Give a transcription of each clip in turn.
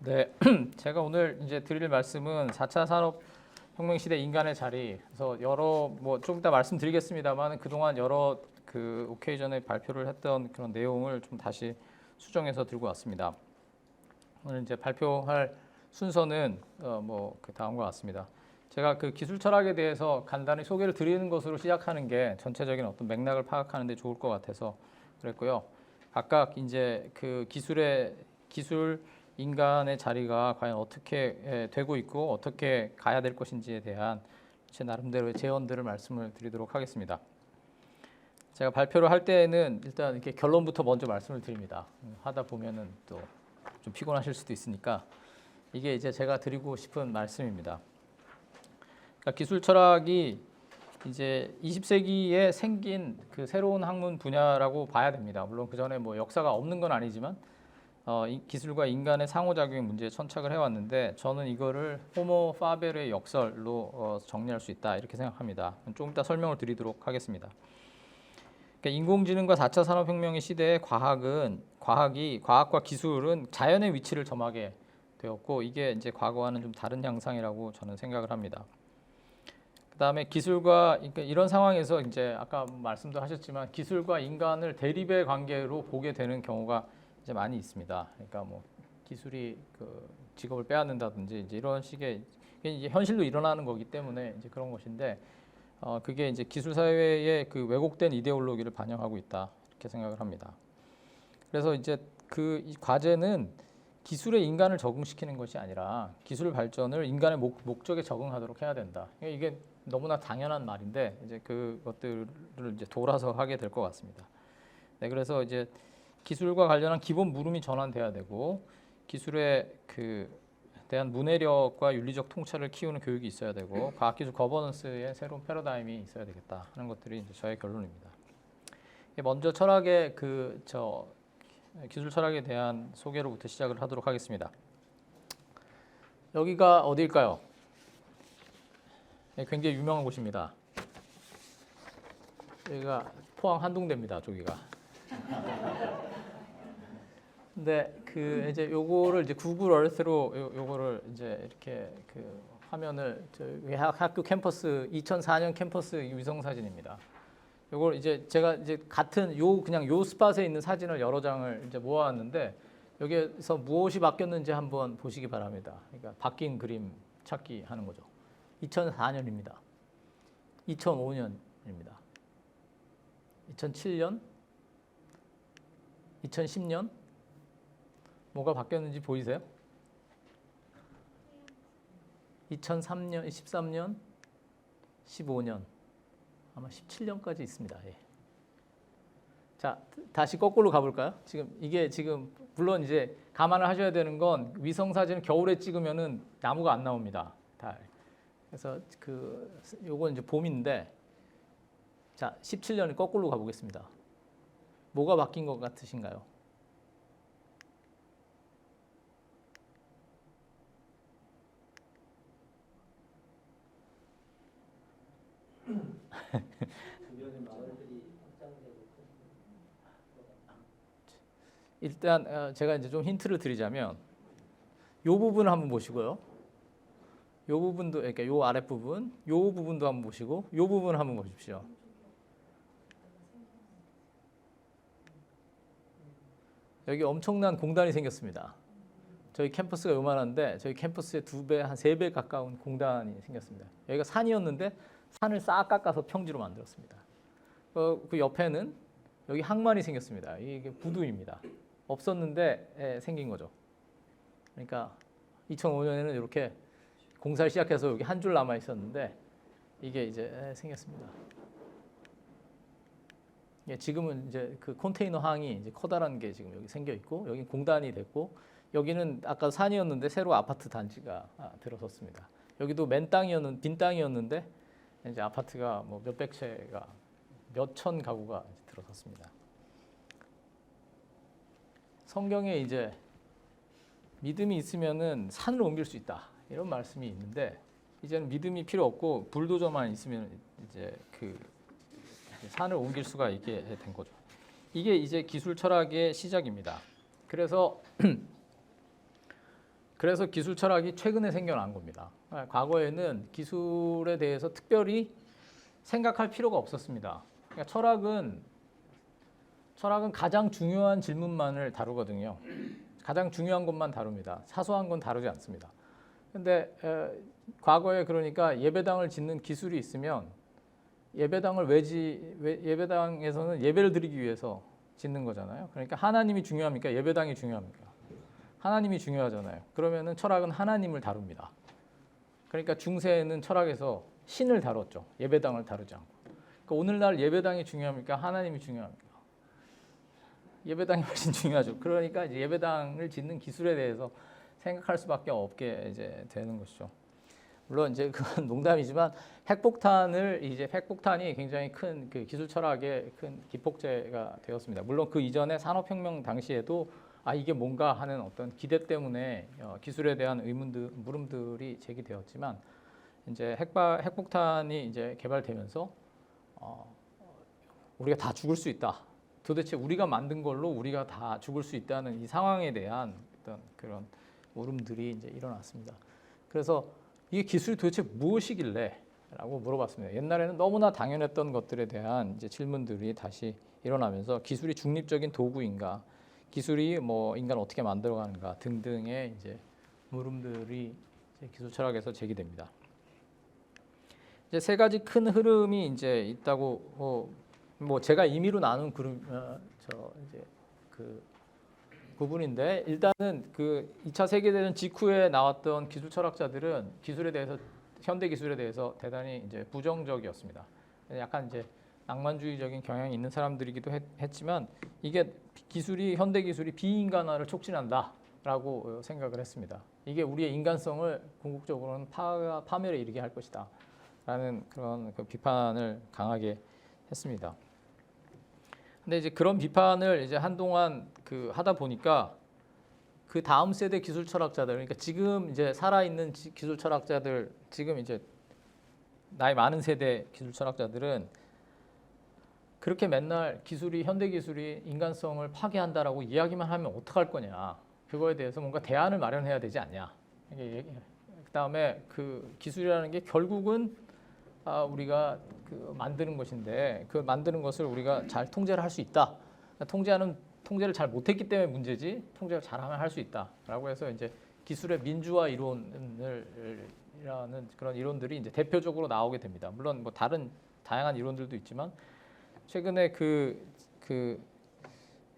네, 제가 오늘 이제 드릴 말씀은 4차 산업혁명 시대 인간의 자리. 그래서 여러 좀 이따 말씀드리겠습니다만 그동안 여러 그 오케이전에 발표를 했던 그런 내용을 좀 다시 수정해서 들고 왔습니다. 오늘 이제 발표할 순서는 그 다음과 같습니다. 제가 그 기술 철학에 대해서 간단히 소개를 드리는 것으로 시작하는 게 전체적인 어떤 맥락을 파악하는 데 좋을 것 같아서 그랬고요. 각각 이제 그 기술 인간의 자리가 과연 어떻게 되고 있고 어떻게 가야 될 것인지에 대한 제 나름대로의 제언들을 말씀을 드리도록 하겠습니다. 제가 발표를 할 때에는 일단 이렇게 결론부터 먼저 말씀을 드립니다. 하다 보면은 또 좀 피곤하실 수도 있으니까 이게 이제 제가 드리고 싶은 말씀입니다. 그러니까 기술 철학이 이제 20세기에 생긴 그 새로운 학문 분야라고 봐야 됩니다. 물론 그 전에 뭐 역사가 없는 건 아니지만 기술과 인간의 상호작용의 문제에 천착을 해왔는데 저는 이거를 호모 파벨의 역설로 정리할 수 있다 이렇게 생각합니다. 조금 이따 설명을 드리도록 하겠습니다. 그러니까 인공지능과 4차 산업혁명의 시대의 과학과 기술은 자연의 위치를 점하게 되었고 이게 이제 과거와는 좀 다른 양상이라고 저는 생각을 합니다. 그다음에 그러니까 이런 상황에서 이제 아까 말씀도 하셨지만 기술과 인간을 대립의 관계로 보게 되는 경우가 이제 많이 있습니다. 그러니까 뭐 기술이 그 직업을 빼앗는다든지 이제 이런 식의 이제 현실로 일어나는 거기 때문에 이제 그런 것인데 그게 이제 기술 사회의 그 왜곡된 이데올로기를 반영하고 있다 이렇게 생각을 합니다. 그래서 이제 이 과제는 기술에 인간을 적응시키는 것이 아니라 기술 발전을 인간의 목적에 적응하도록 해야 된다. 이게 너무나 당연한 말인데 이제 그것들을 이제 돌아서 하게 될 것 같습니다. 네, 그래서 이제 기술과 관련한 기본 물음이 전환돼야 되고 기술에 대한 문해력과 윤리적 통찰을 키우는 교육이 있어야 되고 과학기술 거버넌스의 새로운 패러다임이 있어야 되겠다 하는 것들이 이제 저의 결론입니다. 먼저 철학의 기술 철학에 대한 소개로부터 시작을 하도록 하겠습니다. 여기가 어디일까요? 굉장히 유명한 곳입니다. 여기가 포항 한동대입니다. 저기가. 근데 이제 요거를 이제 구글 얼스로 요거를 이제 이렇게 화면을 저희 학교 캠퍼스 2004년 캠퍼스 위성 사진입니다. 요걸 이제 제가 이제 그냥 요 스팟에 있는 사진을 여러 장을 이제 모아왔는데 여기에서 무엇이 바뀌었는지 한번 보시기 바랍니다. 그러니까 바뀐 그림 찾기 하는 거죠. 2004년입니다. 2005년입니다. 2007년, 2010년 뭐가 바뀌었는지 보이세요? 2003년, 13년, 15년, 아마 17년까지 있습니다. 예. 자, 다시 거꾸로 가볼까요? 이게 물론 이제 감안을 하셔야 되는 건 위성 사진을 겨울에 찍으면은 나무가 안 나옵니다. 달. 그래서 요건 이제 봄인데, 자, 17년을 거꾸로 가보겠습니다. 뭐가 바뀐 것 같으신가요? 일단 제가 이제 좀 힌트를 드리자면 요 부분을 한번 보시고요. 요 부분도 그러니까 요 아랫부분, 요 부분도 한번 보시고 요 부분을 한번 보십시오. 여기 엄청난 공단이 생겼습니다. 저희 캠퍼스가 요만한데 저희 캠퍼스의 2배, 한 3배 가까운 공단이 생겼습니다. 여기가 산이었는데 산을 싹 깎아서 평지로 만들었습니다. 그 옆에는 여기 항만이 생겼습니다. 이게 부두입니다. 없었는데 생긴 거죠. 그러니까 2005년에는 이렇게 공사를 시작해서 여기 한 줄 남아 있었는데 이게 이제 생겼습니다. 지금은 이제 그 컨테이너 항이 이제 커다란 게 지금 여기 생겨 있고 여기 공단이 됐고 여기는 아까 산이었는데 새로 아파트 단지가 들어섰습니다. 여기도 빈 땅이었는데 이제 아파트가 뭐 몇백 채가 몇천 가구가 들어섰습니다. 성경에 이제 믿음이 있으면은 산을 옮길 수 있다 이런 말씀이 있는데 이제는 믿음이 필요 없고 불도저만 있으면 이제 산을 옮길 수가 있게 된 거죠. 이게 이제 기술 철학의 시작입니다. 그래서 그래서 기술 철학이 최근에 생겨난 겁니다. 과거에는 기술에 대해서 특별히 생각할 필요가 없었습니다. 그러니까 철학은 가장 중요한 질문만을 다루거든요. 가장 중요한 것만 다룹니다. 사소한 건 다루지 않습니다. 근데 과거에 그러니까 예배당을 짓는 기술이 있으면 예배당에서는 예배를 드리기 위해서 짓는 거잖아요. 그러니까 하나님이 중요합니까? 예배당이 중요합니까? 하나님이 중요하잖아요. 그러면은 철학은 하나님을 다룹니다. 그러니까 중세에는 철학에서 신을 다뤘죠. 예배당을 다루지 않고. 그러니까 오늘날 예배당이 중요합니까? 하나님이 중요합니까? 예배당이 훨씬 중요하죠. 그러니까 이제 예배당을 짓는 기술에 대해서 생각할 수밖에 없게 이제 되는 것이죠. 물론 이제 그건 농담이지만 핵폭탄이 굉장히 큰 그 기술 철학의 큰 기폭제가 되었습니다. 물론 그 이전에 산업혁명 당시에도 이게 뭔가 하는 어떤 기대 때문에 기술에 대한 물음들이 제기되었지만 이제 핵폭탄이 이제 개발되면서 우리가 다 죽을 수 있다. 도대체 우리가 만든 걸로 우리가 다 죽을 수 있다는 이 상황에 대한 어떤 그런 물음들이 이제 일어났습니다. 그래서 이게 기술이 도대체 무엇이길래? 라고 물어봤습니다. 옛날에는 너무나 당연했던 것들에 대한 이제 질문들이 다시 일어나면서 기술이 중립적인 도구인가, 기술이 뭐 인간을 어떻게 만들어가는가 등등의 이제 물음들이 이제 기술 철학에서 제기됩니다. 이제 세 가지 큰 흐름이 이제 있다고 뭐 제가 임의로 나눈 이제 그 부분인데 일단은 그 2차 세계대전 직후에 나왔던 기술 철학자들은 현대 기술에 대해서 대단히 이제 부정적이었습니다. 약간 이제 낭만주의적인 경향이 있는 사람들이기도 했지만 이게 현대 기술이 비인간화를 촉진한다라고 생각을 했습니다. 이게 우리의 인간성을 궁극적으로는 파멸에 이르게 할 것이다라는 그런 그 비판을 강하게 했습니다. 근데 이제 그런 비판을 이제 한동안 하다 보니까 그 다음 세대 기술 철학자들, 그러니까 지금 이제 살아있는 기술 철학자들, 지금 이제 나이 많은 세대 기술 철학자들은 그렇게 맨날 현대 기술이 인간성을 파괴한다라고 이야기만 하면 어떡할 거냐, 그거에 대해서 뭔가 대안을 마련해야 되지 않냐. 그다음에 그 기술이라는 게 결국은 우리가 만드는 것인데 그 만드는 것을 우리가 잘 통제를 할 수 있다. 통제를 잘 못했기 때문에 문제지 통제를 잘하면 할 수 있다라고 해서 이제 기술의 민주화 이론이라는 그런 이론들이 이제 대표적으로 나오게 됩니다. 물론 뭐 다양한 이론들도 있지만 최근에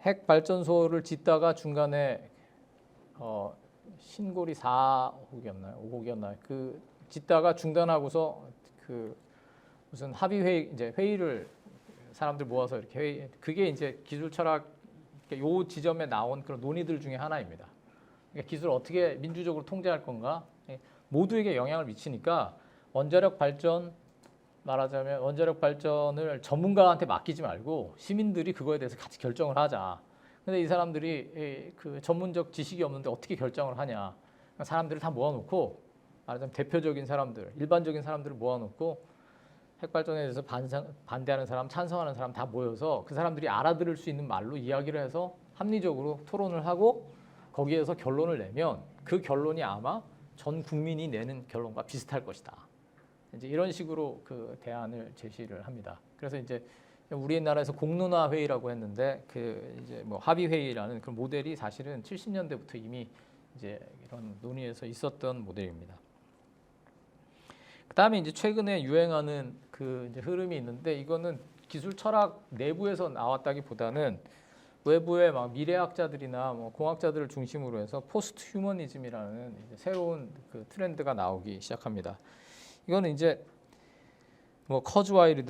핵 발전소를 짓다가 중간에 신고리 4호기였나요? 5호기였나요? 짓다가 중단하고서 무슨 합의 회의를 사람들 모아서 이렇게 그게 이제 기술 철학 요 지점에 나온 그런 논의들 중에 하나입니다. 그러니까 기술을 어떻게 민주적으로 통제할 건가? 모두에게 영향을 미치니까 말하자면 원자력 발전을 전문가한테 맡기지 말고 시민들이 그거에 대해서 같이 결정을 하자. 근데 이 사람들이 그 전문적 지식이 없는데 어떻게 결정을 하냐? 사람들을 다 모아놓고 말하자면 대표적인 사람들, 일반적인 사람들을 모아놓고 핵발전에 대해서 반대하는 사람, 찬성하는 사람 다 모여서 그 사람들이 알아들을 수 있는 말로 이야기를 해서 합리적으로 토론을 하고 거기에서 결론을 내면 그 결론이 아마 전 국민이 내는 결론과 비슷할 것이다. 이제 이런 식으로 그 대안을 제시를 합니다. 그래서 이제 우리나라에서 공론화 회의라고 했는데 이제 뭐 합의 회의라는 그런 모델이 사실은 70년대부터 이미 이제 이런 논의에서 있었던 모델입니다. 그다음에 이제 최근에 유행하는 이제 흐름이 있는데 이거는 기술 철학 내부에서 나왔다기보다는 외부의 막 미래학자들이나 뭐 공학자들을 중심으로 해서 포스트 휴머니즘이라는 이제 새로운 트렌드가 나오기 시작합니다. 이거는 이제 뭐 커즈와일은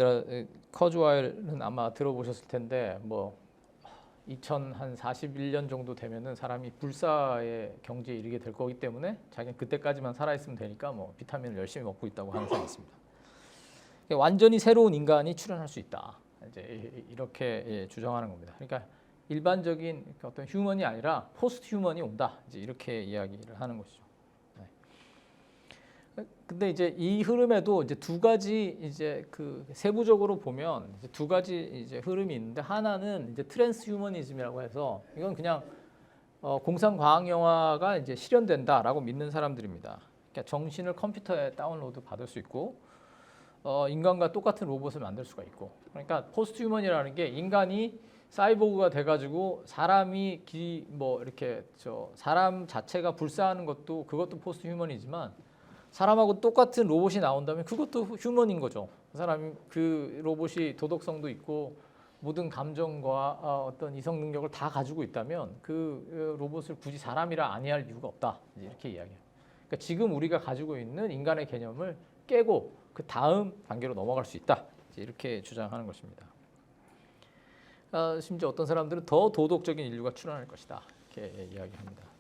아마 들어보셨을 텐데 뭐 2041년 정도 되면은 사람이 불사의 경지에 이르게 될 거기 때문에 자기는 그때까지만 살아 있으면 되니까 뭐 비타민을 열심히 먹고 있다고 하는 사람이 있습니다. 완전히 새로운 인간이 출현할 수 있다. 이제 이렇게 주장하는 겁니다. 그러니까 일반적인 어떤 휴먼이 아니라 포스트 휴먼이 온다. 이제 이렇게 이야기를 하는 것이죠. 근데 이제 이 흐름에도 이제 두 가지 이제 세부적으로 보면 이제 두 가지 이제 흐름이 있는데 하나는 이제 트랜스 휴머니즘이라고 해서 이건 그냥 공상과학 영화가 이제 실현된다라고 믿는 사람들입니다. 그러니까 정신을 컴퓨터에 다운로드 받을 수 있고 인간과 똑같은 로봇을 만들 수가 있고, 그러니까 포스트 휴먼이라는 게 인간이 사이보그가 돼가지고 사람이 뭐 이렇게 사람 자체가 불사하는 것도 그것도 포스트 휴먼이지만 사람하고 똑같은 로봇이 나온다면 그것도 휴먼인 거죠. 그 사람이 그 로봇이 도덕성도 있고 모든 감정과 어떤 이성 능력을 다 가지고 있다면 그 로봇을 굳이 사람이라 아니할 이유가 없다. 이렇게 이야기해요. 그러니까 지금 우리가 가지고 있는 인간의 개념을 깨고 그 다음 단계로 넘어갈 수 있다. 이렇게 주장하는 것입니다. 심지어 어떤 사람들은 더 도덕적인 인류가 출현할 것이다. 이렇게 이야기합니다.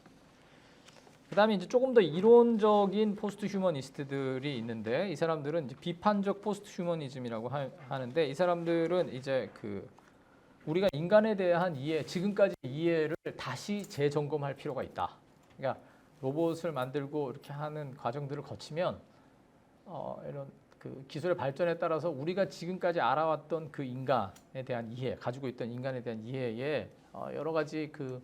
그다음에 이제 조금 더 이론적인 포스트 휴머니스트들이 있는데 이 사람들은 이제 비판적 포스트 휴머니즘이라고 하는데 이 사람들은 이제 우리가 인간에 대한 이해, 지금까지 이해를 다시 재점검할 필요가 있다. 그러니까 로봇을 만들고 이렇게 하는 과정들을 거치면 이런 그 기술의 발전에 따라서 우리가 지금까지 알아왔던 그 인간에 대한 이해, 가지고 있던 인간에 대한 이해에 여러 가지 그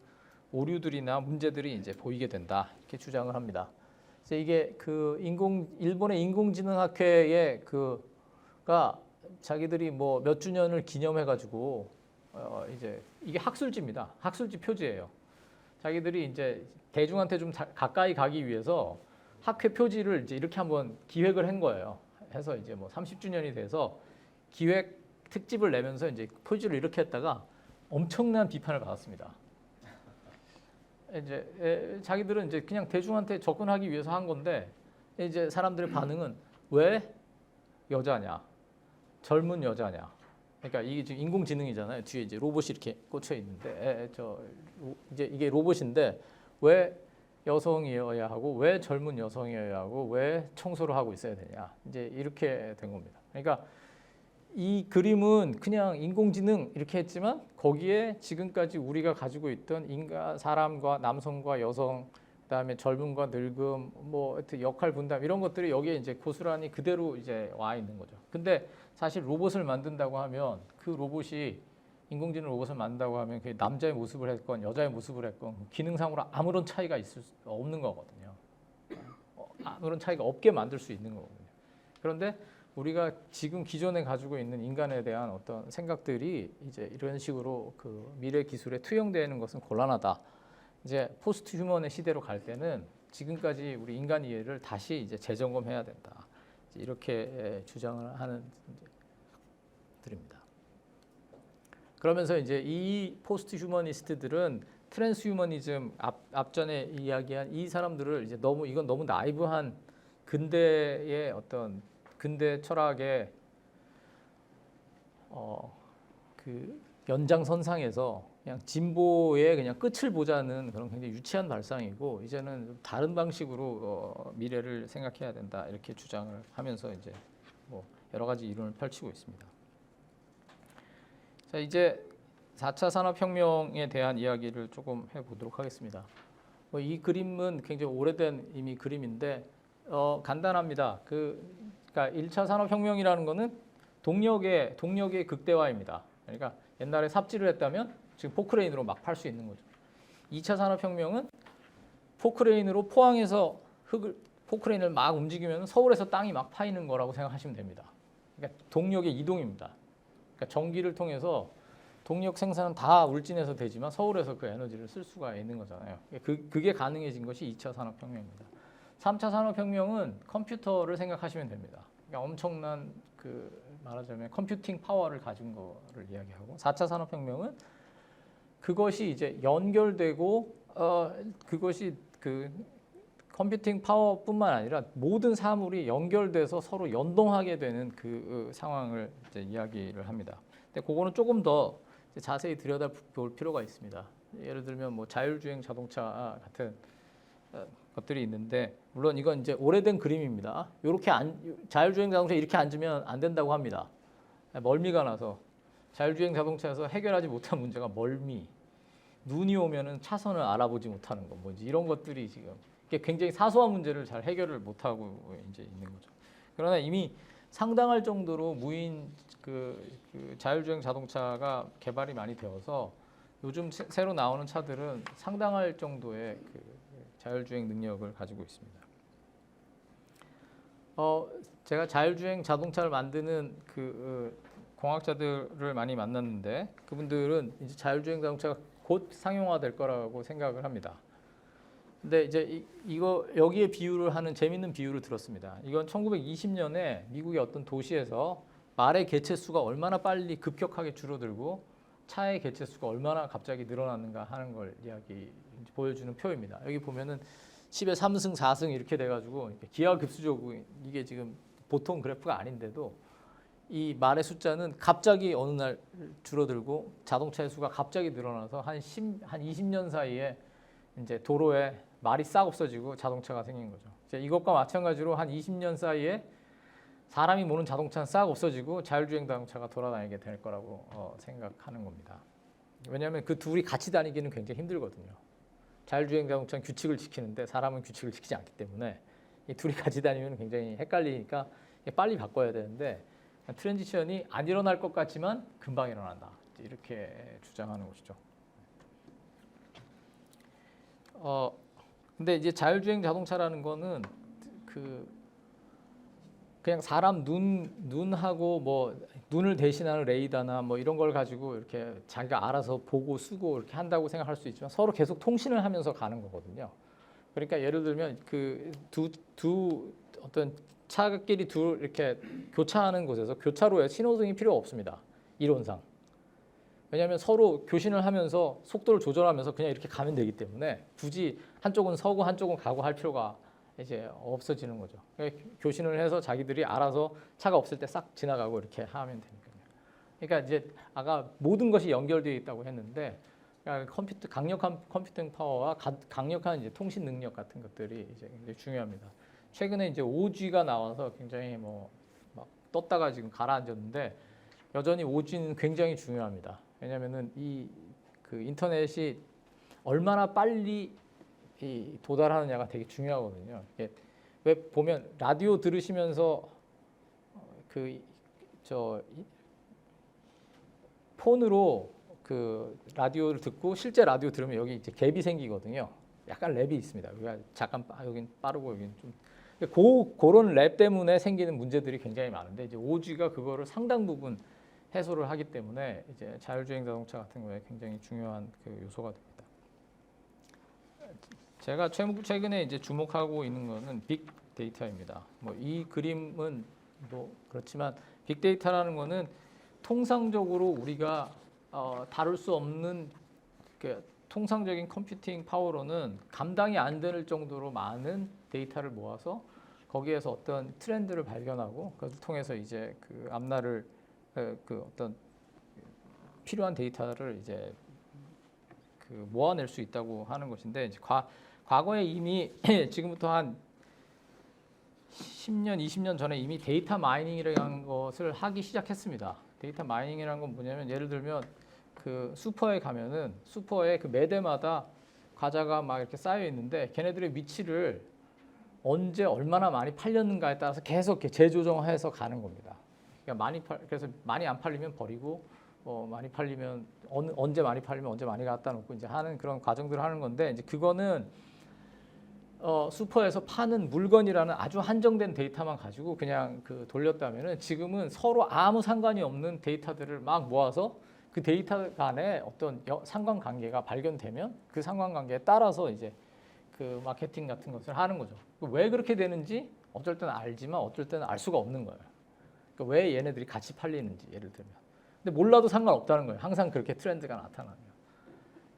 오류들이나 문제들이 이제 보이게 된다. 이렇게 주장을 합니다. 그래서 이게 일본의 인공지능학회의 가 자기들이 뭐 몇 주년을 기념해 가지고 이제 이게 학술지입니다. 학술지 표지예요. 자기들이 이제 대중한테 좀 가까이 가기 위해서 학회 표지를 이제 이렇게 한번 기획을 한 거예요. 해서 이제 뭐 30주년이 돼서 기획 특집을 내면서 이제 표지를 이렇게 했다가 엄청난 비판을 받았습니다. 이제 자기들은 이제 그냥 대중한테 접근하기 위해서 한 건데 이제 사람들의 반응은 왜 여자냐, 젊은 여자냐. 그러니까 이게 지금 인공지능이잖아요. 뒤에 이제 로봇이 이렇게 꽂혀 있는데 이제 이게 로봇인데 왜 여성이어야 하고 왜 젊은 여성이어야 하고 왜 청소를 하고 있어야 되냐. 이제 이렇게 된 겁니다. 그러니까 이 그림은 그냥 인공지능 이렇게 했지만 거기에 지금까지 우리가 가지고 있던 사람과 남성과 여성, 그다음에 젊음과 늙음, 뭐 하여튼 역할 분담 이런 것들이 여기에 이제 고스란히 그대로 이제 와 있는 거죠. 근데 사실 로봇을 만든다고 하면 그 로봇이 인공지능 로봇을 만든다고 하면 그 남자의 모습을 했건 여자의 모습을 했건 기능상으로 아무런 차이가 있을 수 없는 거거든요. 아무런 차이가 없게 만들 수 있는 거거든요. 그런데 우리가 지금 기존에 가지고 있는 인간에 대한 어떤 생각들이 이제 이런 식으로 그 미래 기술에 투영되는 것은 곤란하다. 이제 포스트 휴먼의 시대로 갈 때는 지금까지 우리 인간 이해를 다시 이제 재점검해야 된다. 이렇게 주장을 하는 들입니다. 그러면서 이제 이 포스트 휴머니스트들은 트랜스 휴머니즘 앞전에 이야기한 이 사람들을 이제 이건 너무 나이브한 근대의 어떤 근대 철학의 그 연장선상에서 그냥 진보의 그냥 끝을 보자는 그런 굉장히 유치한 발상이고 이제는 다른 방식으로 미래를 생각해야 된다 이렇게 주장을 하면서 이제 뭐 여러 가지 이론을 펼치고 있습니다. 자, 이제 4차 산업혁명에 대한 이야기를 조금 해보도록 하겠습니다. 이 그림은 굉장히 오래된 이미 그림인데 간단합니다. 그러니까 1차 산업혁명이라는 거는 동력의 극대화입니다. 그러니까 옛날에 삽질을 했다면 지금 포크레인으로 막 팔 수 있는 거죠. 2차 산업혁명은 포크레인으로 포항에서 포크레인을 막 움직이면 서울에서 땅이 막 파이는 거라고 생각하시면 됩니다. 그러니까 동력의 이동입니다. 그러니까 전기를 통해서 동력 생산은 다 울진에서 되지만 서울에서 그 에너지를 쓸 수가 있는 거잖아요. 그게 가능해진 것이 2차 산업혁명입니다. 3차 산업혁명은 컴퓨터를 생각하시면 됩니다. 그러니까 엄청난 말하자면 컴퓨팅 파워를 가진 거를 이야기하고 4차 산업혁명은 그것이 이제 연결되고 그것이 그 컴퓨팅 파워뿐만 아니라 모든 사물이 연결돼서 서로 연동하게 되는 그 상황을 이제 이야기를 합니다. 근데 그거는 조금 더 자세히 들여다볼 필요가 있습니다. 예를 들면 뭐 자율주행 자동차 같은 것들이 있는데 물론 이건 이제 오래된 그림입니다. 이렇게 자율주행 자동차 이렇게 앉으면 안 된다고 합니다. 멀미가 나서 자율주행 자동차에서 해결하지 못한 문제가 멀미, 눈이 오면은 차선을 알아보지 못하는 거, 뭐지 이런 것들이 지금 굉장히 사소한 문제를 잘 해결을 못하고 이제 있는 거죠. 그러나 이미 상당할 정도로 무인 그 자율주행 자동차가 개발이 많이 되어서 요즘 새로 나오는 차들은 상당할 정도의 그 자율주행 능력을 가지고 있습니다. 제가 자율주행 자동차를 만드는 그 공학자들을 많이 만났는데 그분들은 이제 자율주행 자동차가 곧 상용화될 거라고 생각을 합니다. 근데 이제 이거 여기에 비유를 하는 재밌는 비유를 들었습니다. 이건 1920년에 미국의 어떤 도시에서 말의 개체 수가 얼마나 빨리 급격하게 줄어들고 차의 개체 수가 얼마나 갑자기 늘어나는가 하는 걸 보여주는 표입니다. 여기 보면은 10에 3승, 4승 이렇게 돼가지고 기하급수적으로 이게 지금 보통 그래프가 아닌데도 이 말의 숫자는 갑자기 어느 날 줄어들고 자동차의 수가 갑자기 늘어나서 한 20년 사이에 이제 도로에 말이 싹 없어지고 자동차가 생긴 거죠. 이것과 마찬가지로 한 20년 사이에 사람이 모는 자동차는 싹 없어지고 자율주행 자동차가 돌아다니게 될 거라고 생각하는 겁니다. 왜냐하면 그 둘이 같이 다니기는 굉장히 힘들거든요. 자율주행 자동차는 규칙을 지키는데 사람은 규칙을 지키지 않기 때문에 이 둘이 같이 다니면 굉장히 헷갈리니까 빨리 바꿔야 되는데 트랜지션이 안 일어날 것 같지만 금방 일어난다. 이렇게 주장하는 것이죠. 근데 이제 자율주행 자동차라는 거는 그냥 사람 눈하고 뭐 눈을 대신하는 레이더나 뭐 이런 걸 가지고 이렇게 자기가 알아서 보고 쓰고 이렇게 한다고 생각할 수 있지만 서로 계속 통신을 하면서 가는 거거든요. 그러니까 예를 들면 그 두 어떤 차끼리 이렇게 교차하는 곳에서 교차로에 신호등이 필요 없습니다. 이론상. 왜냐하면 서로 교신을 하면서 속도를 조절하면서 그냥 이렇게 가면 되기 때문에 굳이 한쪽은 서고 한쪽은 가고 할 필요가 이제 없어지는 거죠. 그러니까 교신을 해서 자기들이 알아서 차가 없을 때 싹 지나가고 이렇게 하면 되니까요. 그러니까 이제 아까 모든 것이 연결되어 있다고 했는데 그러니까 강력한 컴퓨팅 파워와 강력한 이제 통신 능력 같은 것들이 이제 굉장히 중요합니다. 최근에 이제 5G가 나와서 굉장히 뭐 막 떴다가 지금 가라앉았는데 여전히 5G는 굉장히 중요합니다. 왜냐하면은 그 인터넷이 얼마나 빨리 도달하느냐가 되게 중요하거든요. 왜 보면 라디오 들으시면서 폰으로 그 라디오를 듣고 실제 라디오 들으면 여기 이제 갭이 생기거든요. 약간 랩이 있습니다. 여기가 잠깐 여긴 빠르고 여긴 좀 그런 랩 때문에 생기는 문제들이 굉장히 많은데 이제 5G가 그거를 상당 부분 해소를 하기 때문에 이제 자율주행 자동차 같은 거에 굉장히 중요한 그 요소가 됩니다. 제가 최근에 이제 주목하고 있는 거는 빅데이터입니다. 뭐 이 그림은 뭐 그렇지만 빅데이터라는 거는 통상적으로 우리가 다룰 수 없는 그 통상적인 컴퓨팅 파워로는 감당이 안 될 정도로 많은 데이터를 모아서 거기에서 어떤 트렌드를 발견하고 그것을 통해서 이제 그 앞날을 그 어떤 필요한 데이터를 이제 그 모아낼 수 있다고 하는 것인데 이제 과거에 이미 지금부터 한 10년, 20년 전에 이미 데이터 마이닝이라는 것을 하기 시작했습니다. 데이터 마이닝이라는 건 뭐냐면 예를 들면 그 슈퍼에 가면은 슈퍼에 그 매대마다 과자가 막 이렇게 쌓여 있는데 걔네들의 위치를 언제 얼마나 많이 팔렸는가에 따라서 계속 이렇게 재조정해서 가는 겁니다. 그러니까 그래서 많이 안 팔리면 버리고 많이 팔리면 언제 많이 팔리면 언제 많이 갖다 놓고 이제 하는 그런 과정들을 하는 건데 이제 그거는 슈퍼에서 파는 물건이라는 아주 한정된 데이터만 가지고 그냥 그 돌렸다면은 지금은 서로 아무 상관이 없는 데이터들을 막 모아서 그 데이터 간에 어떤 상관관계가 발견되면 그 상관관계에 따라서 이제 그 마케팅 같은 것을 하는 거죠. 왜 그렇게 되는지 어쩔 때는 알지만 어쩔 때는 알 수가 없는 거예요. 그러니까 왜 얘네들이 같이 팔리는지 예를 들면. 근데 몰라도 상관없다는 거예요. 항상 그렇게 트렌드가 나타나면.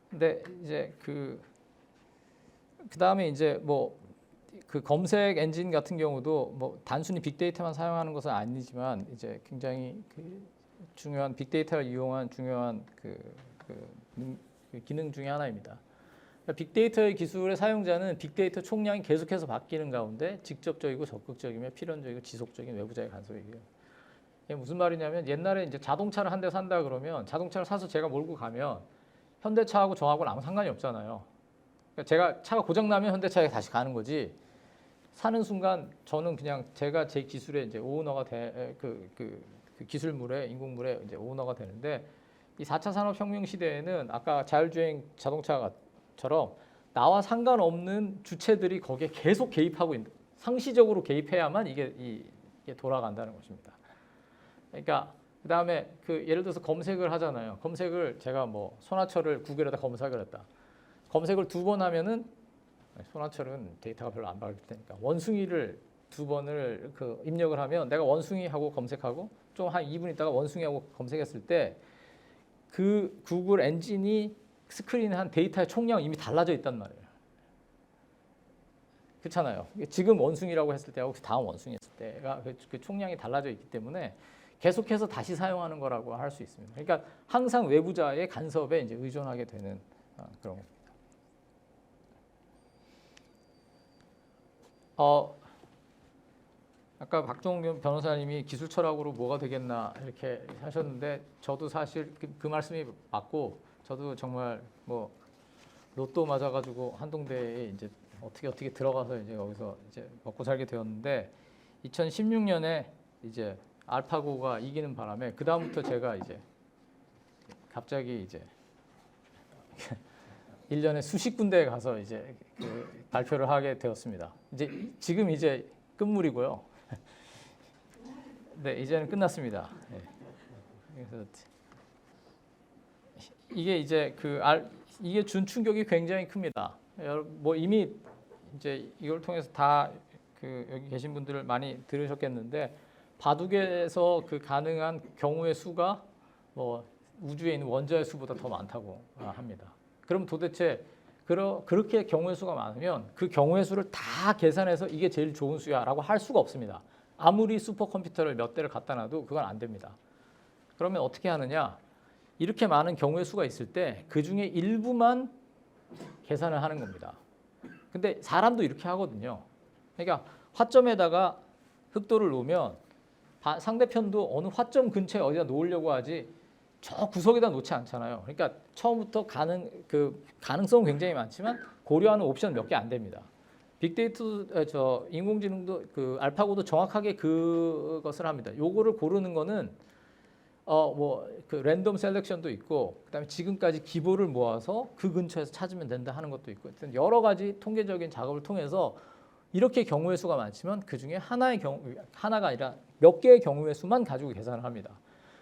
근데 이제 그 다음에 이제 뭐 그 검색 엔진 같은 경우도 뭐 단순히 빅데이터만 사용하는 것은 아니지만 이제 굉장히 그 중요한 빅데이터를 이용한 중요한 그 기능 중에 하나입니다. 그러니까 빅데이터의 기술의 사용자는 빅데이터 총량이 계속해서 바뀌는 가운데 직접적이고 적극적이며 필연적이고 지속적인 외부자의 간섭이에요. 이게 무슨 말이냐면 옛날에 이제 자동차를 한 대 산다 그러면 자동차를 사서 제가 몰고 가면 현대차하고 저하고는 아무 상관이 없잖아요. 그러니까 제가 차가 고장 나면 현대차에 다시 가는 거지. 사는 순간 저는 그냥 제가 제 기술에 이제 오너가 그 기술물에 인공물에 이제 오너가 되는데 이 4차 산업혁명 시대에는 아까 자율주행 자동차처럼 나와 상관없는 주체들이 거기에 계속 개입하고 있는, 상시적으로 개입해야만 이게 돌아간다는 것입니다. 그러니까 그다음에 그 예를 들어서 검색을 하잖아요. 검색을 제가 뭐 손하철을 구글에다 검색을 했다. 검색을 2번 하면은 손하철은 데이터가 별로 안 밝을 테니까 원숭이를 2번을 그 입력을 하면 내가 원숭이하고 검색하고 좀 한 2분 있다가 원숭이하고 검색했을 때 그 구글 엔진이 스크린에 한 데이터의 총량이 이미 달라져 있단 말이에요. 그렇잖아요. 지금 원숭이라고 했을 때하고 다음 원숭이 했을 때가 그 총량이 달라져 있기 때문에 계속해서 다시 사용하는 거라고 할 수 있습니다. 그러니까 항상 외부자의 간섭에 이제 의존하게 되는 그런 겁니다. 아까 박종균 변호사님이 기술 철학으로 뭐가 되겠나 이렇게 하셨는데 저도 사실 그 말씀이 맞고 저도 정말 뭐 로또 맞아가지고 한동대에 이제 어떻게 들어가서 이제 거기서 이제 먹고 살게 되었는데 2016년에 이제 알파고가 이기는 바람에 그 다음부터 제가 이제 갑자기 이제 1년에 수십 군데에 가서 이제 그 발표를 하게 되었습니다. 이제 지금 이제 끝물이고요. 네, 이제는 끝났습니다. 네. 그래서 이게 이제 이게 준 충격이 굉장히 큽니다. 뭐 이미 이제 이걸 통해서 다 그 여기 계신 분들 많이 들으셨겠는데 바둑에서 그 가능한 경우의 수가 뭐 우주에 있는 원자의 수보다 더 많다고 합니다. 그럼 도대체 그렇게 경우의 수가 많으면 그 경우의 수를 다 계산해서 이게 제일 좋은 수야라고 할 수가 없습니다. 아무리 슈퍼컴퓨터를 몇 대를 갖다 놔도 그건 안 됩니다. 그러면 어떻게 하느냐? 이렇게 많은 경우의 수가 있을 때 그중에 일부만 계산을 하는 겁니다. 근데 사람도 이렇게 하거든요. 그러니까 화점에다가 흑도를 놓으면 상대편도 어느 화점 근처에 어디다 놓으려고 하지 저 구석에다 놓지 않잖아요. 그러니까 처음부터 가능성은 굉장히 많지만 고려하는 옵션 몇 개 안 됩니다. 빅데이터 인공지능도 그 알파고도 정확하게 그것을 합니다. 요거를 고르는 거는 뭐 그 랜덤 셀렉션도 있고 그다음에 지금까지 기보를 모아서 그 근처에서 찾으면 된다 하는 것도 있고 여러 가지 통계적인 작업을 통해서 이렇게 경우의 수가 많지만 그 중에 하나가 아니라 몇 개의 경우의 수만 가지고 계산을 합니다.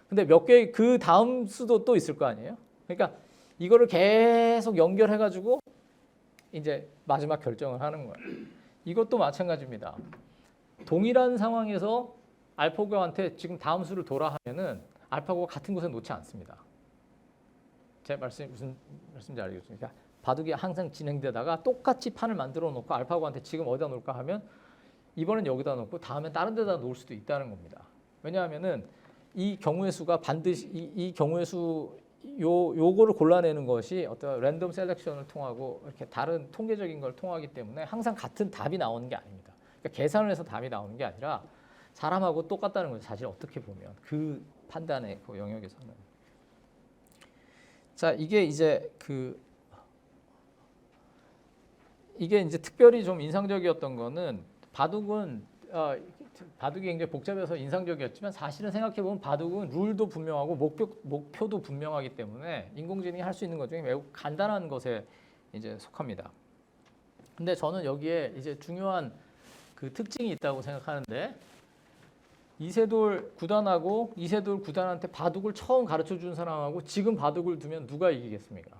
근데 몇 개의 그 다음 수도 또 있을 거 아니에요? 그러니까 이거를 계속 연결해 가지고 이제 마지막 결정을 하는 거예요. 이것도 마찬가지입니다. 동일한 상황에서 알파고한테 지금 다음 수를 도라 하면은 알파고가 같은 곳에 놓지 않습니다. 제 말씀이 무슨 말씀인지 알겠습니까? 바둑이 항상 진행되다가 똑같이 판을 만들어 놓고 알파고한테 지금 어디다 놓을까 하면 이번엔 여기다 놓고 다음엔 다른 데다 놓을 수도 있다는 겁니다. 왜냐하면은 이 경우의 수가 반드시 이 경우의 수 요거를 골라내는 것이 어떤 랜덤 셀렉션을 통하고 이렇게 다른 통계적인 걸 통하기 때문에 항상 같은 답이 나오는 게 아닙니다. 그러니까 계산을 해서 답이 나오는 게 아니라 사람하고 똑같다는 거죠. 사실 어떻게 보면 그 판단의 그 영역에서는. 자, 이게 이제 특별히 좀 인상적이었던 거는 바둑이 굉장히 복잡해서 인상적이었지만 사실은 생각해 보면 바둑은 룰도 분명하고 목표도 분명하기 때문에 인공지능이 할 수 있는 것 중에 매우 간단한 것에 이제 속합니다. 근데 저는 여기에 이제 중요한 그 특징이 있다고 생각하는데 이세돌 구단하고 이세돌 구단한테 바둑을 처음 가르쳐 준 사람하고 지금 바둑을 두면 누가 이기겠습니까?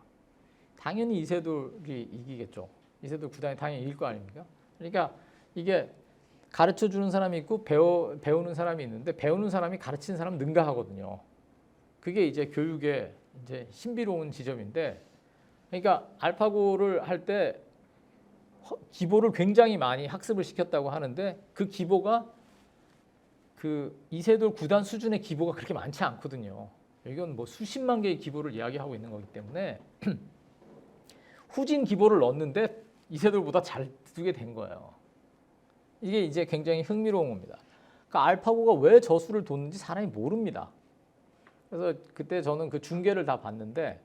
당연히 이세돌이 이기겠죠. 이세돌 구단이 당연히 이길 거 아닙니까? 그러니까 이게 가르쳐 주는 사람이 있고 배우는 사람이 있는데 배우는 사람이 가르치는 사람 능가하거든요. 그게 이제 교육의 이제 신비로운 지점인데, 그러니까 알파고를 할 때 기보를 굉장히 많이 학습을 시켰다고 하는데 그 기보가 그 이세돌 구단 수준의 기보가 그렇게 많지 않거든요. 이건 뭐 수십만 개의 기보를 이야기하고 있는 거기 때문에 후진 기보를 넣었는데 이세돌보다 잘 두게 된 거예요. 이게 이제 굉장히 흥미로운 겁니다. 그러니까 알파고가 왜 저 수를 뒀는지 사람이 모릅니다. 그래서 그때 저는 그 중계를 다 봤는데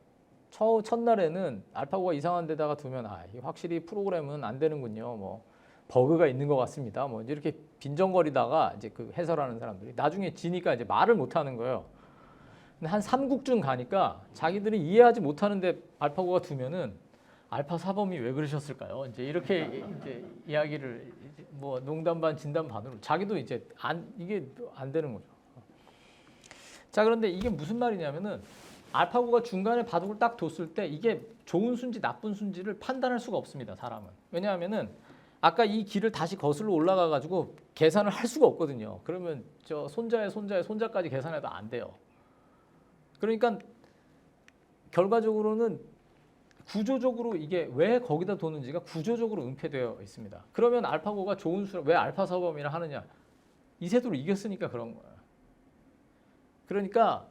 첫날에는 알파고가 이상한 데다가 두면 확실히 프로그램은 안 되는군요. 뭐 버그가 있는 것 같습니다. 뭐 이렇게 빈정거리다가 이제 그 해설하는 사람들이 나중에 지니까 이제 말을 못 하는 거예요. 근데 한 3국쯤 가니까 자기들이 이해하지 못하는데 알파고가 두면은 알파 사범이 왜 그러셨을까요? 이제 이렇게 이제 이야기를 뭐 농담 반 진담 반으로 자기도 이제 이게 안 되는 거죠. 자, 그런데 이게 무슨 말이냐면은 알파고가 중간에 바둑을 딱 뒀을 때 이게 좋은 순지 나쁜 순지를 판단할 수가 없습니다, 사람은. 왜냐하면은 아까 이 길을 다시 거슬러 올라가 가지고 계산을 할 수가 없거든요. 그러면 저 손자의 손자의 손자까지 계산해도 안 돼요. 그러니까 결과적으로는 구조적으로 이게 왜 거기다 뒀는지가 구조적으로 은폐되어 있습니다. 그러면 알파고가 좋은 수를 왜 알파 사범이라 하느냐? 이세돌을 이겼으니까 그런 거예요. 그러니까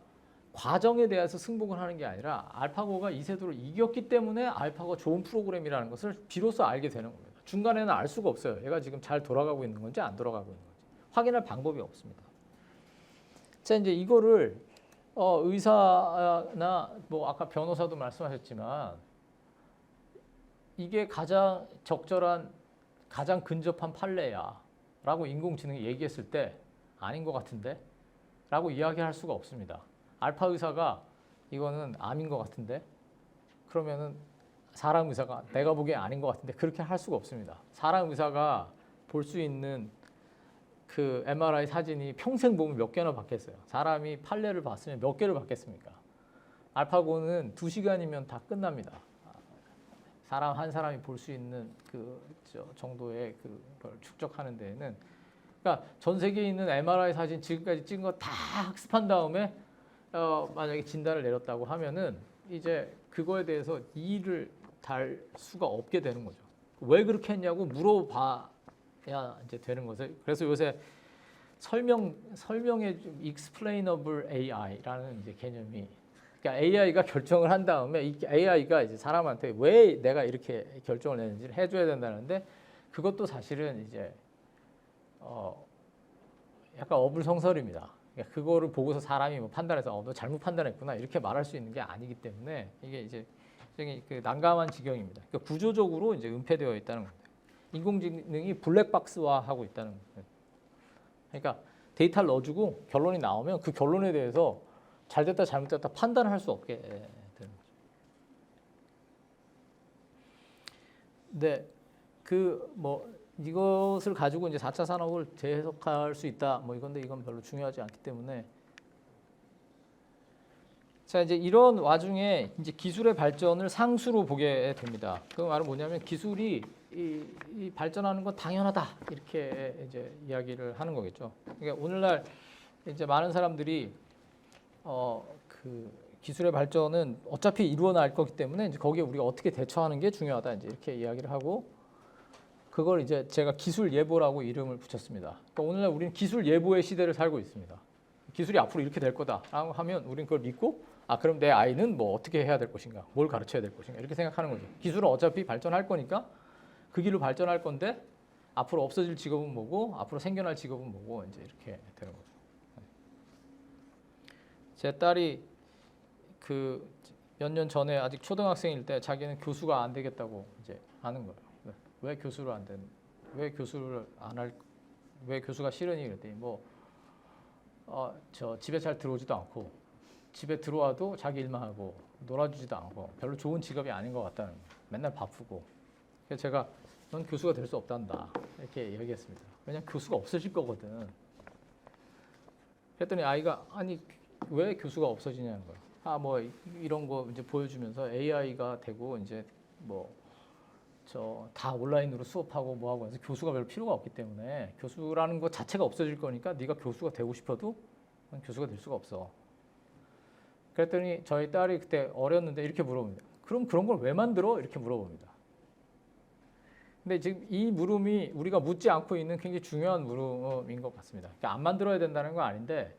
과정에 대해서 승복을 하는 게 아니라 알파고가 이세돌을 이겼기 때문에 알파고가 좋은 프로그램이라는 것을 비로소 알게 되는 겁니다. 중간에는 알 수가 없어요. 얘가 지금 잘 돌아가고 있는 건지 안 돌아가고 있는 건지 확인할 방법이 없습니다. 자, 이제 이거를 의사나 뭐 아까 변호사도 말씀하셨지만 이게 가장 적절한 가장 근접한 판례야라고 인공지능이 얘기했을 때 아닌 것 같은데 라고 이야기할 수가 없습니다. 알파 의사가 이거는 암인 것 같은데 그러면은 사람 의사가 내가 보기엔 아닌 것 같은데 그렇게 할 수가 없습니다. 사람 의사가 볼 수 있는 그 MRI 사진이 평생 보면 몇 개나 받겠어요. 사람이 판례를 봤으면 몇 개를 받겠습니까? 알파고는 2시간이면 다 끝납니다. 사람 한 사람이 볼 수 있는 그 정도의 그걸 축적하는 데에는 그러니까 전 세계에 있는 MRI 사진 지금까지 찍은 거 다 학습한 다음에 만약에 진단을 내렸다고 하면은 이제 그거에 대해서 이의를 달 수가 없게 되는 거죠. 왜 그렇게 했냐고 물어봐야 이제 되는 거죠. 그래서 요새 설명에 좀 explainable AI라는 이제 개념이 그러니까 AI가 결정을 한 다음에 이 AI가 이제 사람한테 왜 내가 이렇게 결정을 내는지를 해줘야 된다는데 그것도 사실은 이제 약간 어불성설입니다. 그러니까 그거를 보고서 사람이 뭐 판단해서 너 잘못 판단했구나 이렇게 말할 수 있는 게 아니기 때문에 이게 이제 굉장히 그 난감한 지경입니다. 그러니까 구조적으로 이제 은폐되어 있다는 겁니다. 인공지능이 블랙박스화하고 있다는 겁니다. 그러니까 데이터를 넣어주고 결론이 나오면 그 결론에 대해서 잘됐다 잘못됐다 판단을 할 수 없게 되는 거죠. 근데 그 뭐 이것을 가지고 이제 4차 산업을 재해석할 수 있다 뭐 이건데 이건 별로 중요하지 않기 때문에 자 이제 이런 와중에 이제 기술의 발전을 상수로 보게 됩니다. 그 말은 뭐냐면 기술이 이 발전하는 건 당연하다 이렇게 이제 이야기를 하는 거겠죠. 그러니까 오늘날 이제 많은 사람들이 그 기술의 발전은 어차피 이루어날 거기 때문에 이제 거기에 우리가 어떻게 대처하는 게 중요하다 이제 이렇게 이야기를 하고 그걸 이제 제가 기술 예보라고 이름을 붙였습니다. 그러니까 오늘날 우리는 기술 예보의 시대를 살고 있습니다. 기술이 앞으로 이렇게 될 거다라고 하면 우리는 그걸 믿고 그럼 내 아이는 뭐 어떻게 해야 될 것인가, 뭘 가르쳐야 될 것인가 이렇게 생각하는 거죠. 기술은 어차피 발전할 거니까 그 길로 발전할 건데 앞으로 없어질 직업은 뭐고 앞으로 생겨날 직업은 뭐고 이제 이렇게 되는 거죠. 제 딸이 그 몇 년 전에 아직 초등학생일 때 자기는 교수가 안 되겠다고 이제 하는 거예요. 왜 교수를 안 되는? 왜 교수를 안 할? 왜 교수가 싫으니 그랬더니 저 집에 잘 들어오지도 않고 집에 들어와도 자기 일만 하고 놀아주지도 않고 별로 좋은 직업이 아닌 것 같다는 거예요. 맨날 바쁘고. 그래서 제가 넌 교수가 될 수 없단다 이렇게 얘기했습니다. 왜냐면 교수가 없어질 거거든. 그랬더니 아이가 아니 왜 교수가 없어지냐는 거예요. 뭐 이런 거 이제 보여주면서 AI가 되고 이제 뭐 저 다 온라인으로 수업하고 뭐하고 해서 교수가 별 필요가 없기 때문에 교수라는 것 자체가 없어질 거니까 네가 교수가 되고 싶어도 교수가 될 수가 없어. 그랬더니 저희 딸이 그때 어렸는데 이렇게 물어봅니다. 그럼 그런 걸 왜 만들어? 이렇게 물어봅니다. 근데 지금 이 물음이 우리가 묻지 않고 있는 굉장히 중요한 물음인 것 같습니다. 그러니까 안 만들어야 된다는 건 아닌데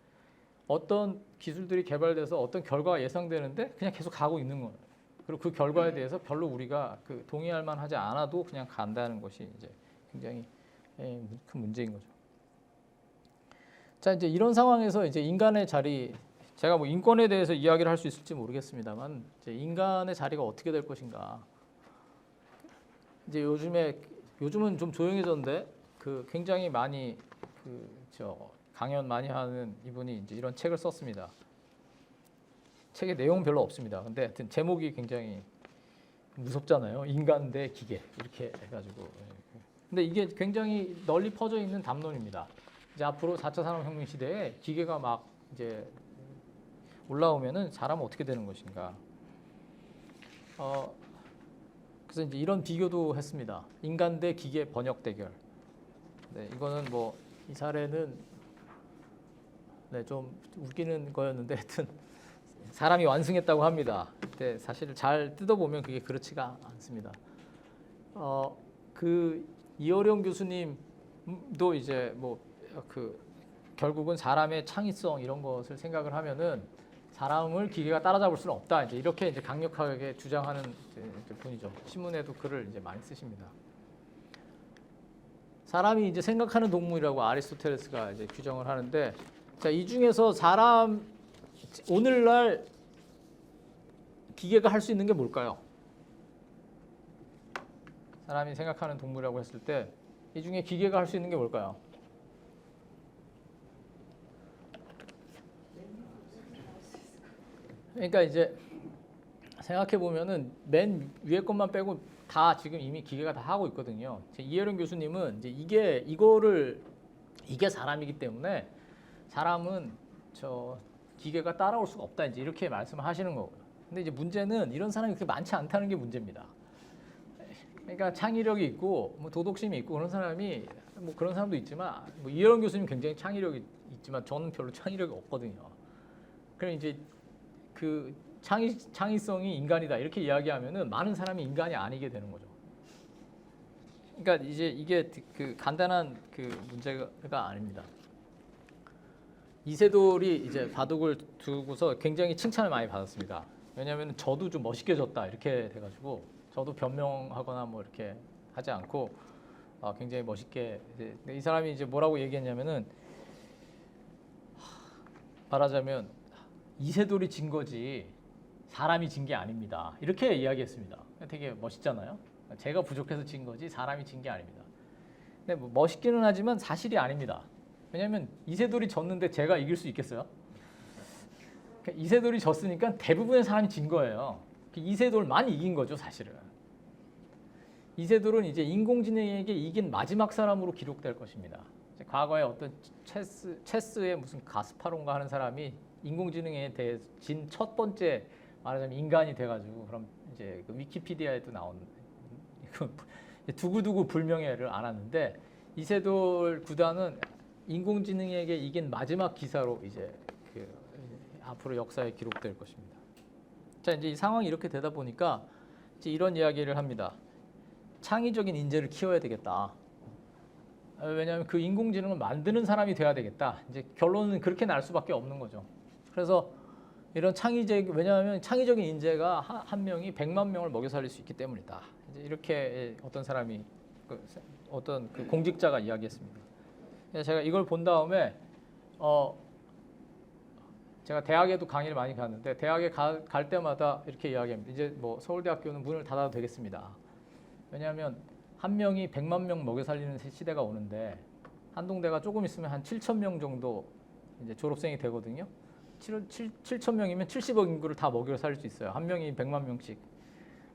어떤 기술들이 개발돼서 어떤 결과가 예상되는데 그냥 계속 가고 있는 거예요. 그리고 그 결과에 대해서 별로 우리가 그 동의할 만하지 않아도 그냥 간다는 것이 이제 굉장히 큰 문제인 거죠. 자 이제 이런 상황에서 이제 인간의 자리 제가 뭐 인권에 대해서 이야기를 할 수 있을지 모르겠습니다만 이제 인간의 자리가 어떻게 될 것인가. 이제 요즘은 좀 조용해졌는데 그 굉장히 많이 강연 많이 하는 이분이 이제 이런 책을 썼습니다. 책에 내용 별로 없습니다. 근데 하여튼 제목이 굉장히 무섭잖아요. 인간 대 기계 이렇게 해가지고. 근데 이게 굉장히 널리 퍼져 있는 담론입니다. 이제 앞으로 4차 산업혁명 시대에 기계가 막 이제 올라오면은 사람은 어떻게 되는 것인가. 그래서 이제 이런 비교도 했습니다. 인간 대 기계 번역 대결. 네, 이거는 뭐 이 사례는 네, 좀 웃기는 거였는데 하여튼 사람이 완승했다고 합니다. 근데 사실 잘 뜯어보면 그게 그렇지가 않습니다. 그 이어령 교수님도 이제 뭐 그 결국은 사람의 창의성 이런 것을 생각을 하면은 사람을 기계가 따라잡을 수는 없다. 이제 이렇게 이제 강력하게 주장하는 이제 분이죠. 신문에도 글을 이제 많이 쓰십니다. 사람이 이제 생각하는 동물이라고 아리스토텔레스가 이제 규정을 하는데, 자, 이 중에서 사람 오늘날 기계가 할 수 있는 게 뭘까요? 사람이 생각하는 동물이라고 했을 때 이 중에 기계가 할 수 있는 게 뭘까요? 그러니까 이제 생각해 보면은 맨 위에 것만 빼고 다 지금 이미 기계가 다 하고 있거든요. 이혜령 교수님은 이제 이게 사람이기 때문에 사람은 저 기계가 따라올 수가 없다 이제 이렇게 말씀을 하시는 거고요. 근데 이제 문제는 이런 사람이 그렇게 많지 않다는 게 문제입니다. 그러니까 창의력이 있고 뭐 도덕심이 있고 그런 사람이 뭐 그런 사람도 있지만 뭐 이혜령 교수님 굉장히 창의력이 있지만 저는 별로 창의력이 없거든요. 그럼 이제 그 창의성이 인간이다 이렇게 이야기하면은 많은 사람이 인간이 아니게 되는 거죠. 그러니까 이제 이게 그 간단한 그 문제가 아닙니다. 이세돌이 이제 바둑을 두고서 굉장히 칭찬을 많이 받았습니다. 왜냐하면 저도 좀 멋있게 졌다 이렇게 돼가지고 저도 변명하거나 뭐 이렇게 하지 않고 굉장히 멋있게 이제 이 사람이 이제 뭐라고 얘기했냐면은 말하자면 이세돌이 진 거지 사람이 진 게 아닙니다. 이렇게 이야기했습니다. 되게 멋있잖아요. 제가 부족해서 진 거지 사람이 진 게 아닙니다. 근데 뭐 멋있기는 하지만 사실이 아닙니다. 왜냐하면 이세돌이 졌는데 제가 이길 수 있겠어요? 그러니까 이세돌이 졌으니까 대부분의 사람이 진 거예요. 이세돌만 이긴 거죠, 사실은. 이세돌은 이제 인공지능에게 이긴 마지막 사람으로 기록될 것입니다. 과거에 어떤 체스의 무슨 가스파론가 하는 사람이 인공지능에 대해 진 첫 번째 말하자면 인간이 돼가지고 그럼 이제 그 위키피디아에도 나온 두고두고 불명예를 안았는데 이세돌 구단은 인공지능에게 이긴 마지막 기사로 이제 그 앞으로 역사에 기록될 것입니다. 자, 이제 이 상황이 이렇게 되다 보니까 이제 이런 이야기를 합니다. 창의적인 인재를 키워야 되겠다. 왜냐하면 그 인공지능을 만드는 사람이 돼야 되겠다. 이제 결론은 그렇게 날 수밖에 없는 거죠. 그래서 이런 왜냐하면 창의적인 인재가 한 명이 100만 명을 먹여 살릴 수 있기 때문이다. 이제 이렇게 어떤 사람이 어떤 그 공직자가 이야기했습니다. 제가 이걸 본 다음에 제가 대학에도 강의를 많이 갔는데 대학에 갈 때마다 이렇게 이야기합니다. 이제 뭐 서울대학교는 문을 닫아도 되겠습니다. 왜냐하면 한 명이 100만 명 먹여 살리는 시대가 오는데 한동대가 조금 있으면 한 7천 명 정도 이제 졸업생이 되거든요. 7천 명이면 70억 인구를 다 먹여 살릴 수 있어요. 한 명이 100만 명씩.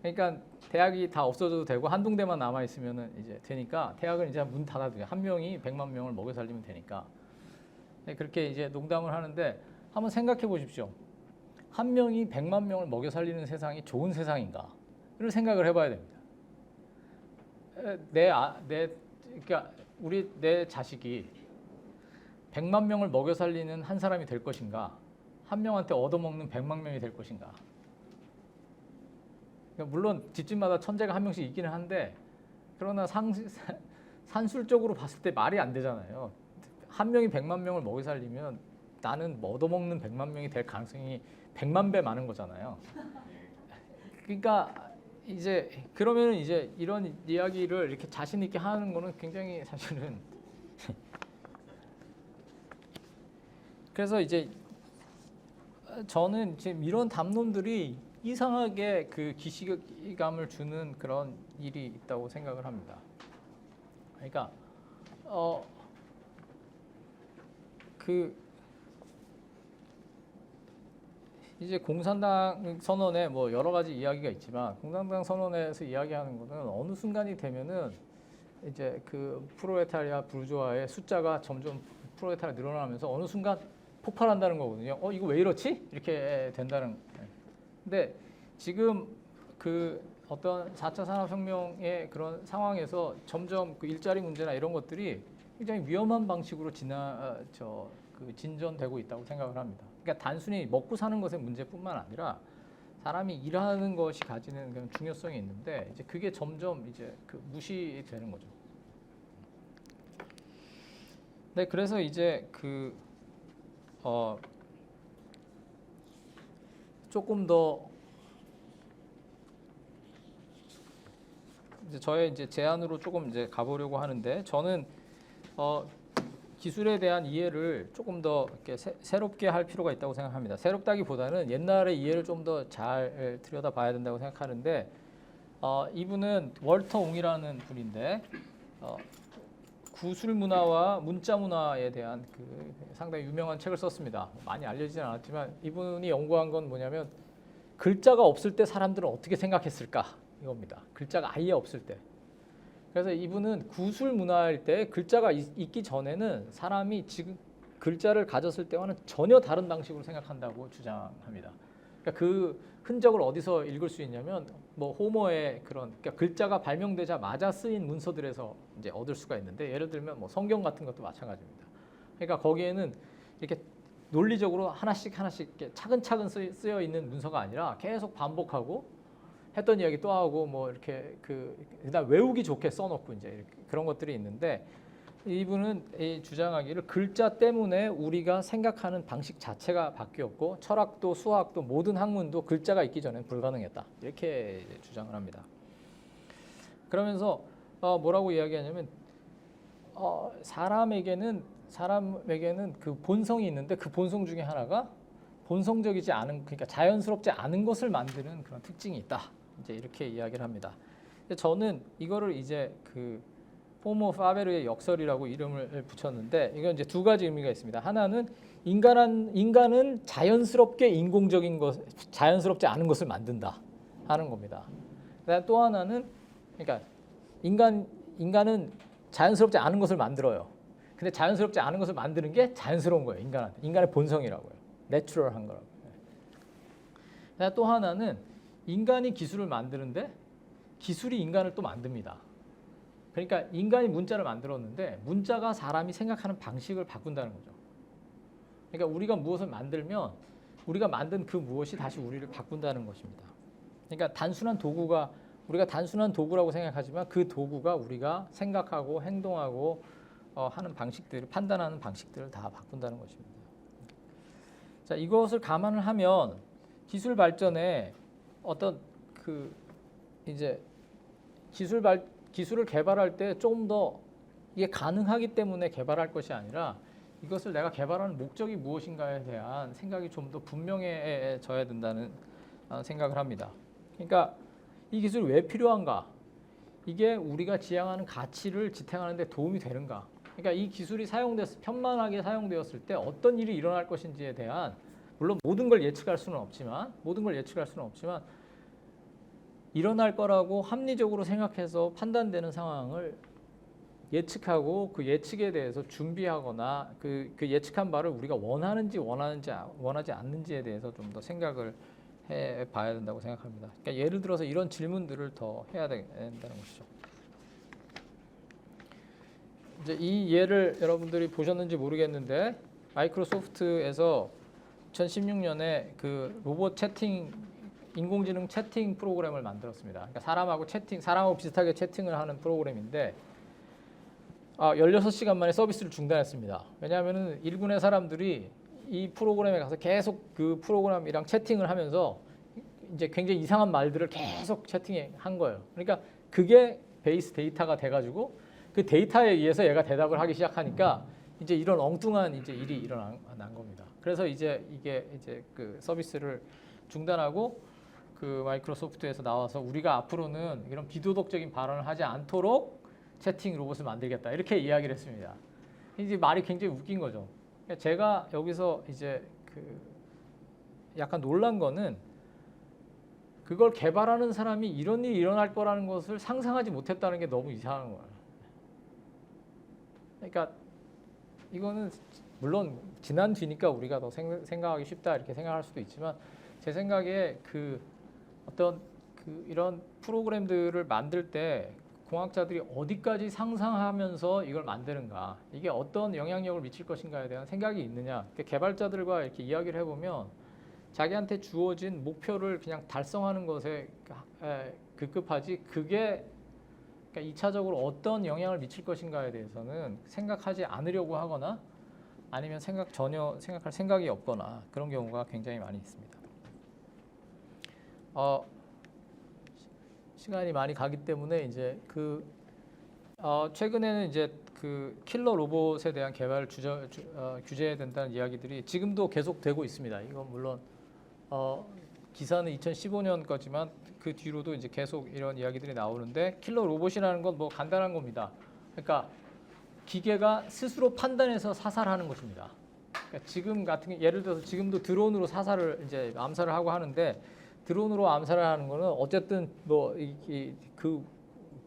그러니까 대학이 다 없어져도 되고 한동대만 남아 있으면은 이제 되니까 대학은 이제 문 닫아도 돼요. 한 명이 100만 명을 먹여 살리면 되니까. 그렇게 이제 농담을 하는데 한번 생각해 보십시오. 한 명이 100만 명을 먹여 살리는 세상이 좋은 세상인가? 이런 생각을 해봐야 됩니다. 그러니까 내 자식이 100만 명을 먹여 살리는 한 사람이 될 것인가? 한 명한테 얻어먹는 100만 명이 될 것인가? 그러니까 물론 집집마다 천재가 한 명씩 있기는 한데 그러나 산술적으로 봤을 때 말이 안 되잖아요. 한 명이 100만 명을 먹여 살리면 나는 얻어먹는 100만 명이 될 가능성이 100만 배 많은 거잖아요. 그러니까 이제 그러면은 이제 이런 이야기를 이렇게 자신 있게 하는 거는 굉장히 사실은 그래서 이제 저는 지금 이런 담론들이 이상하게 그 기시감을 주는 그런 일이 있다고 생각을 합니다. 그러니까 이제 공산당 선언에 뭐 여러 가지 이야기가 있지만 공산당 선언에서 이야기하는 거는 어느 순간이 되면은 이제 그 프롤레타리아 부르주아의 숫자가 점점 프롤레타리아 늘어나면서 어느 순간 폭발한다는 거거든요. 이거 왜 이렇지? 이렇게 된다는. 근데 지금 그 어떤 4차 산업혁명의 그런 상황에서 점점 그 일자리 문제나 이런 것들이 굉장히 위험한 방식으로 진전되고 있다고 생각을 합니다. 그러니까 단순히 먹고 사는 것의 문제뿐만 아니라 사람이 일하는 것이 가지는 그런 중요성이 있는데 이제 그게 점점 이제 그 무시되는 거죠. 네, 그래서 이제 그 조금 더 이제 저의 이제 제안으로 조금 이제 가보려고 하는데 저는 기술에 대한 이해를 조금 더 이렇게 새롭게 할 필요가 있다고 생각합니다. 새롭다기보다는 옛날의 이해를 좀 더 잘 들여다봐야 된다고 생각하는데 이분은 월터 옹이라는 분인데 구술 문화와 문자 문화에 대한 그 상당히 유명한 책을 썼습니다. 많이 알려지진 않았지만 이분이 연구한 건 뭐냐면 글자가 없을 때 사람들은 어떻게 생각했을까 이겁니다. 글자가 아예 없을 때. 그래서 이분은 구술 문화일 때 글자가 있기 전에는 사람이 지금 글자를 가졌을 때와는 전혀 다른 방식으로 생각한다고 주장합니다. 그러니까 그 흔적을 어디서 읽을 수 있냐면 뭐 호모의 그런 그러니까 글자가 발명되자마자 쓰인 문서들에서 이제 얻을 수가 있는데 예를 들면 뭐 성경 같은 것도 마찬가지입니다. 그러니까 거기에는 이렇게 논리적으로 하나씩 이렇게 차근차근 쓰여 있는 문서가 아니라 계속 반복하고 했던 이야기 또 하고 뭐 이렇게 그다음 외우기 좋게 써놓고 이제 이렇게 그런 것들이 있는데 이분은 이 주장하기를 글자 때문에 우리가 생각하는 방식 자체가 바뀌었고 철학도 수학도 모든 학문도 글자가 있기 전엔 불가능했다 이렇게 주장을 합니다. 그러면서 뭐라고 이야기하냐면 사람에게는 그 본성이 있는데 그 본성 중에 하나가 본성적이지 않은 그러니까 자연스럽지 않은 것을 만드는 그런 특징이 있다. 이제 이렇게 이야기를 합니다. 저는 이거를 이제 그 호모 파베르의 역설이라고 이름을 붙였는데 이건 이제 두 가지 의미가 있습니다. 하나는 인간은 자연스럽게 인공적인 것, 자연스럽지 않은 것을 만든다 하는 겁니다. 또 하나는 그러니까 인간은 자연스럽지 않은 것을 만들어요. 근데 자연스럽지 않은 것을 만드는 게 자연스러운 거예요. 인간한테. 인간의 본성이라고요. 내추럴한 거라고. 또 하나는 인간이 기술을 만드는데 기술이 인간을 또 만듭니다. 그러니까 인간이 문자를 만들었는데 문자가 사람이 생각하는 방식을 바꾼다는 거죠. 그러니까 우리가 무엇을 만들면 우리가 만든 그 무엇이 다시 우리를 바꾼다는 것입니다. 그러니까 우리가 단순한 도구라고 생각하지만 그 도구가 우리가 생각하고 행동하고 하는 방식들을 판단하는 방식들을 다 바꾼다는 것입니다. 자, 이것을 감안을 하면 기술 발전에 어떤 그 이제 기술을 개발할 때 조금 더 이게 가능하기 때문에 개발할 것이 아니라 이것을 내가 개발하는 목적이 무엇인가에 대한 생각이 좀 더 분명해져야 된다는 생각을 합니다. 그러니까 이 기술이 왜 필요한가? 이게 우리가 지향하는 가치를 지탱하는 데 도움이 되는가? 그러니까 이 기술이 편만하게 사용되었을 때 어떤 일이 일어날 것인지에 대한 물론 모든 걸 예측할 수는 없지만 일어날 거라고 합리적으로 생각해서 판단되는 상황을 예측하고 그 예측에 대해서 준비하거나 그 예측한 바를 우리가 원하지 않는지에 대해서 좀 더 생각을 해봐야 된다고 생각합니다. 그러니까 예를 들어서 이런 질문들을 더 해야 된다는 것이죠. 이제 이 예를 여러분들이 보셨는지 모르겠는데 마이크로소프트에서 2016년에 그 로봇 채팅 인공지능 채팅 프로그램을 만들었습니다. 그러니까 사람하고 비슷하게 채팅을 하는 프로그램인데 16시간 만에 서비스를 중단했습니다. 왜냐하면 일군의 사람들이 이 프로그램에 가서 계속 그 프로그램이랑 채팅을 하면서 이제 굉장히 이상한 말들을 계속 채팅한 거예요. 그러니까 그게 베이스 데이터가 돼가지고 그 데이터에 의해서 얘가 대답을 하기 시작하니까 이제 이런 엉뚱한 이제 일이 일어난 겁니다. 그래서 이제 이게 이제 그 서비스를 중단하고 그 마이크로소프트에서 나와서 우리가 앞으로는 이런 비도덕적인 발언을 하지 않도록 채팅 로봇을 만들겠다 이렇게 이야기를 했습니다. 이제 말이 굉장히 웃긴 거죠. 제가 여기서 이제 약간 놀란 거는 그걸 개발하는 사람이 이런 일이 일어날 거라는 것을 상상하지 못했다는 게 너무 이상한 거예요. 그러니까 이거는 물론 지난 뒤니까 우리가 더 생각하기 쉽다 이렇게 생각할 수도 있지만 제 생각에 그 어떤 그 이런 프로그램들을 만들 때 공학자들이 어디까지 상상하면서 이걸 만드는가, 이게 어떤 영향력을 미칠 것인가에 대한 생각이 있느냐. 개발자들과 이렇게 이야기를 해보면 자기한테 주어진 목표를 그냥 달성하는 것에 급급하지 그게 그러니까 2차적으로 어떤 영향을 미칠 것인가에 대해서는 생각하지 않으려고 하거나 아니면 전혀 생각할 생각이 없거나 그런 경우가 굉장히 많이 있습니다. 시간이 많이 가기 때문에 이제 최근에는 이제 그 킬러 로봇에 대한 개발을 규제해야 된다는 이야기들이 지금도 계속 되고 있습니다. 이건 물론 기사는 2015년 거지만 그 뒤로도 이제 계속 이런 이야기들이 나오는데 킬러 로봇이라는 건 뭐 간단한 겁니다. 그러니까 기계가 스스로 판단해서 사살하는 것입니다. 그러니까 지금 같은 예를 들어서 지금도 드론으로 이제 암살을 하고 하는데 드론으로 암살을 하는 거는 어쨌든 뭐 그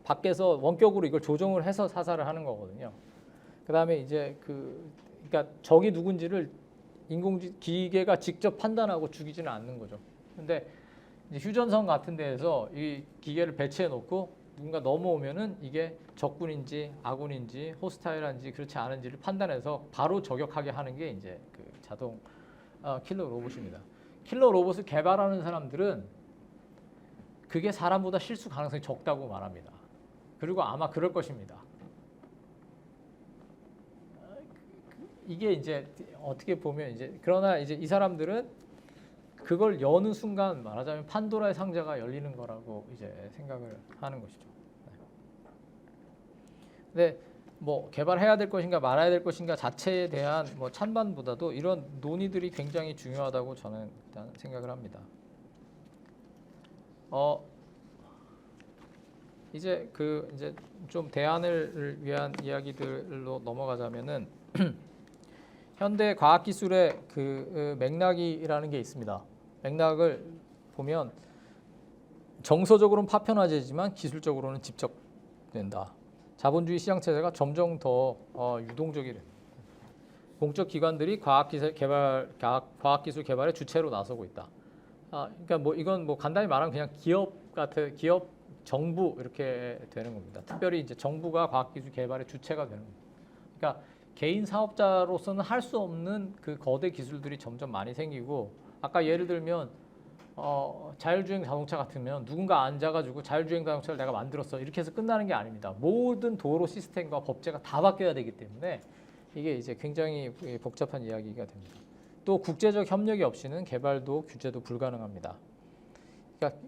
밖에서 원격으로 이걸 조정을 해서 사살을 하는 거거든요. 그다음에 이제 그러니까 적이 누군지를 기계가 직접 판단하고 죽이지는 않는 거죠. 근데 이제 휴전선 같은 데에서 이 기계를 배치해 놓고 누군가 넘어오면은 이게 적군인지 아군인지 호스타일한지 그렇지 않은지를 판단해서 바로 저격하게 하는 게 이제 그 자동 킬러 로봇입니다. 킬러 로봇을 개발하는 사람들은 그게 사람보다 실수 가능성이 적다고 말합니다. 그리고 아마 그럴 것입니다. 이게 이제 어떻게 보면 이제 그러나 이제 이 사람들은 그걸 여는 순간 말하자면 판도라의 상자가 열리는 거라고 이제 생각을 하는 것이죠. 근데 뭐 개발해야 될 것인가 말아야 될 것인가 자체에 대한 뭐 찬반보다도 이런 논의들이 굉장히 중요하다고 저는 일단 생각을 합니다. 이제 이제 좀 대안을 위한 이야기들로 넘어가자면은 현대 과학 기술의 맥락이라는 게 있습니다. 맥락을 보면 정서적으로는 파편화되지만 기술적으로는 집적된다. 자본주의 시장 체제가 점점 더 유동적이 됩니다. 공적 기관들이 과학기술 개발의 주체로 나서고 있다. 그러니까 뭐 이건 뭐 간단히 말하면 그냥 기업, 정부 이렇게 되는 겁니다. 특별히 이제 정부가 과학기술 개발의 주체가 되는 겁니다. 그러니까 개인 사업자로서는 할 수 없는 그 거대 기술들이 점점 많이 생기고 아까 예를 들면 자율주행 자동차 같으면 누군가 앉아가지고 자율주행 자동차를 내가 만들었어 이렇게 해서 끝나는 게 아닙니다. 모든 도로 시스템과 법제가 다 바뀌어야 되기 때문에 이게 이제 굉장히 복잡한 이야기가 됩니다. 또 국제적 협력이 없이는 개발도 규제도 불가능합니다. 그러니까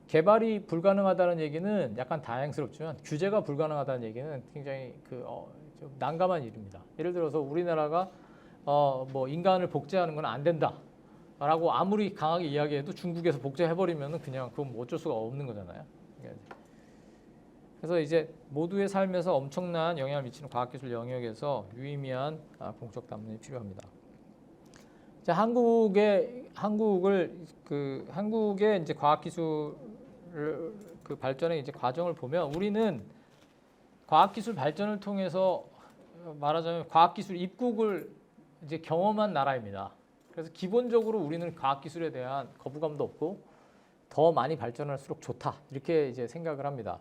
개발이 불가능하다는 얘기는 약간 다양스럽지만 규제가 불가능하다는 얘기는 굉장히 좀 난감한 일입니다. 예를 들어서 우리나라가 뭐 인간을 복제하는 건 안 된다. 라고 아무리 강하게 이야기해도 중국에서 복제해버리면 그냥 그건 뭐 어쩔 수가 없는 거잖아요. 그래서 이제 모두의 삶에서 엄청난 영향을 미치는 과학기술 영역에서 유의미한 공적 담론이 필요합니다. 자, 한국의 이제 과학기술 발전의 이제 과정을 보면 우리는 과학기술 발전을 통해서 말하자면 과학기술 입국을 이제 경험한 나라입니다. 그래서 기본적으로 우리는 과학기술에 대한 거부감도 없고 더 많이 발전할수록 좋다 이렇게 이제 생각을 합니다.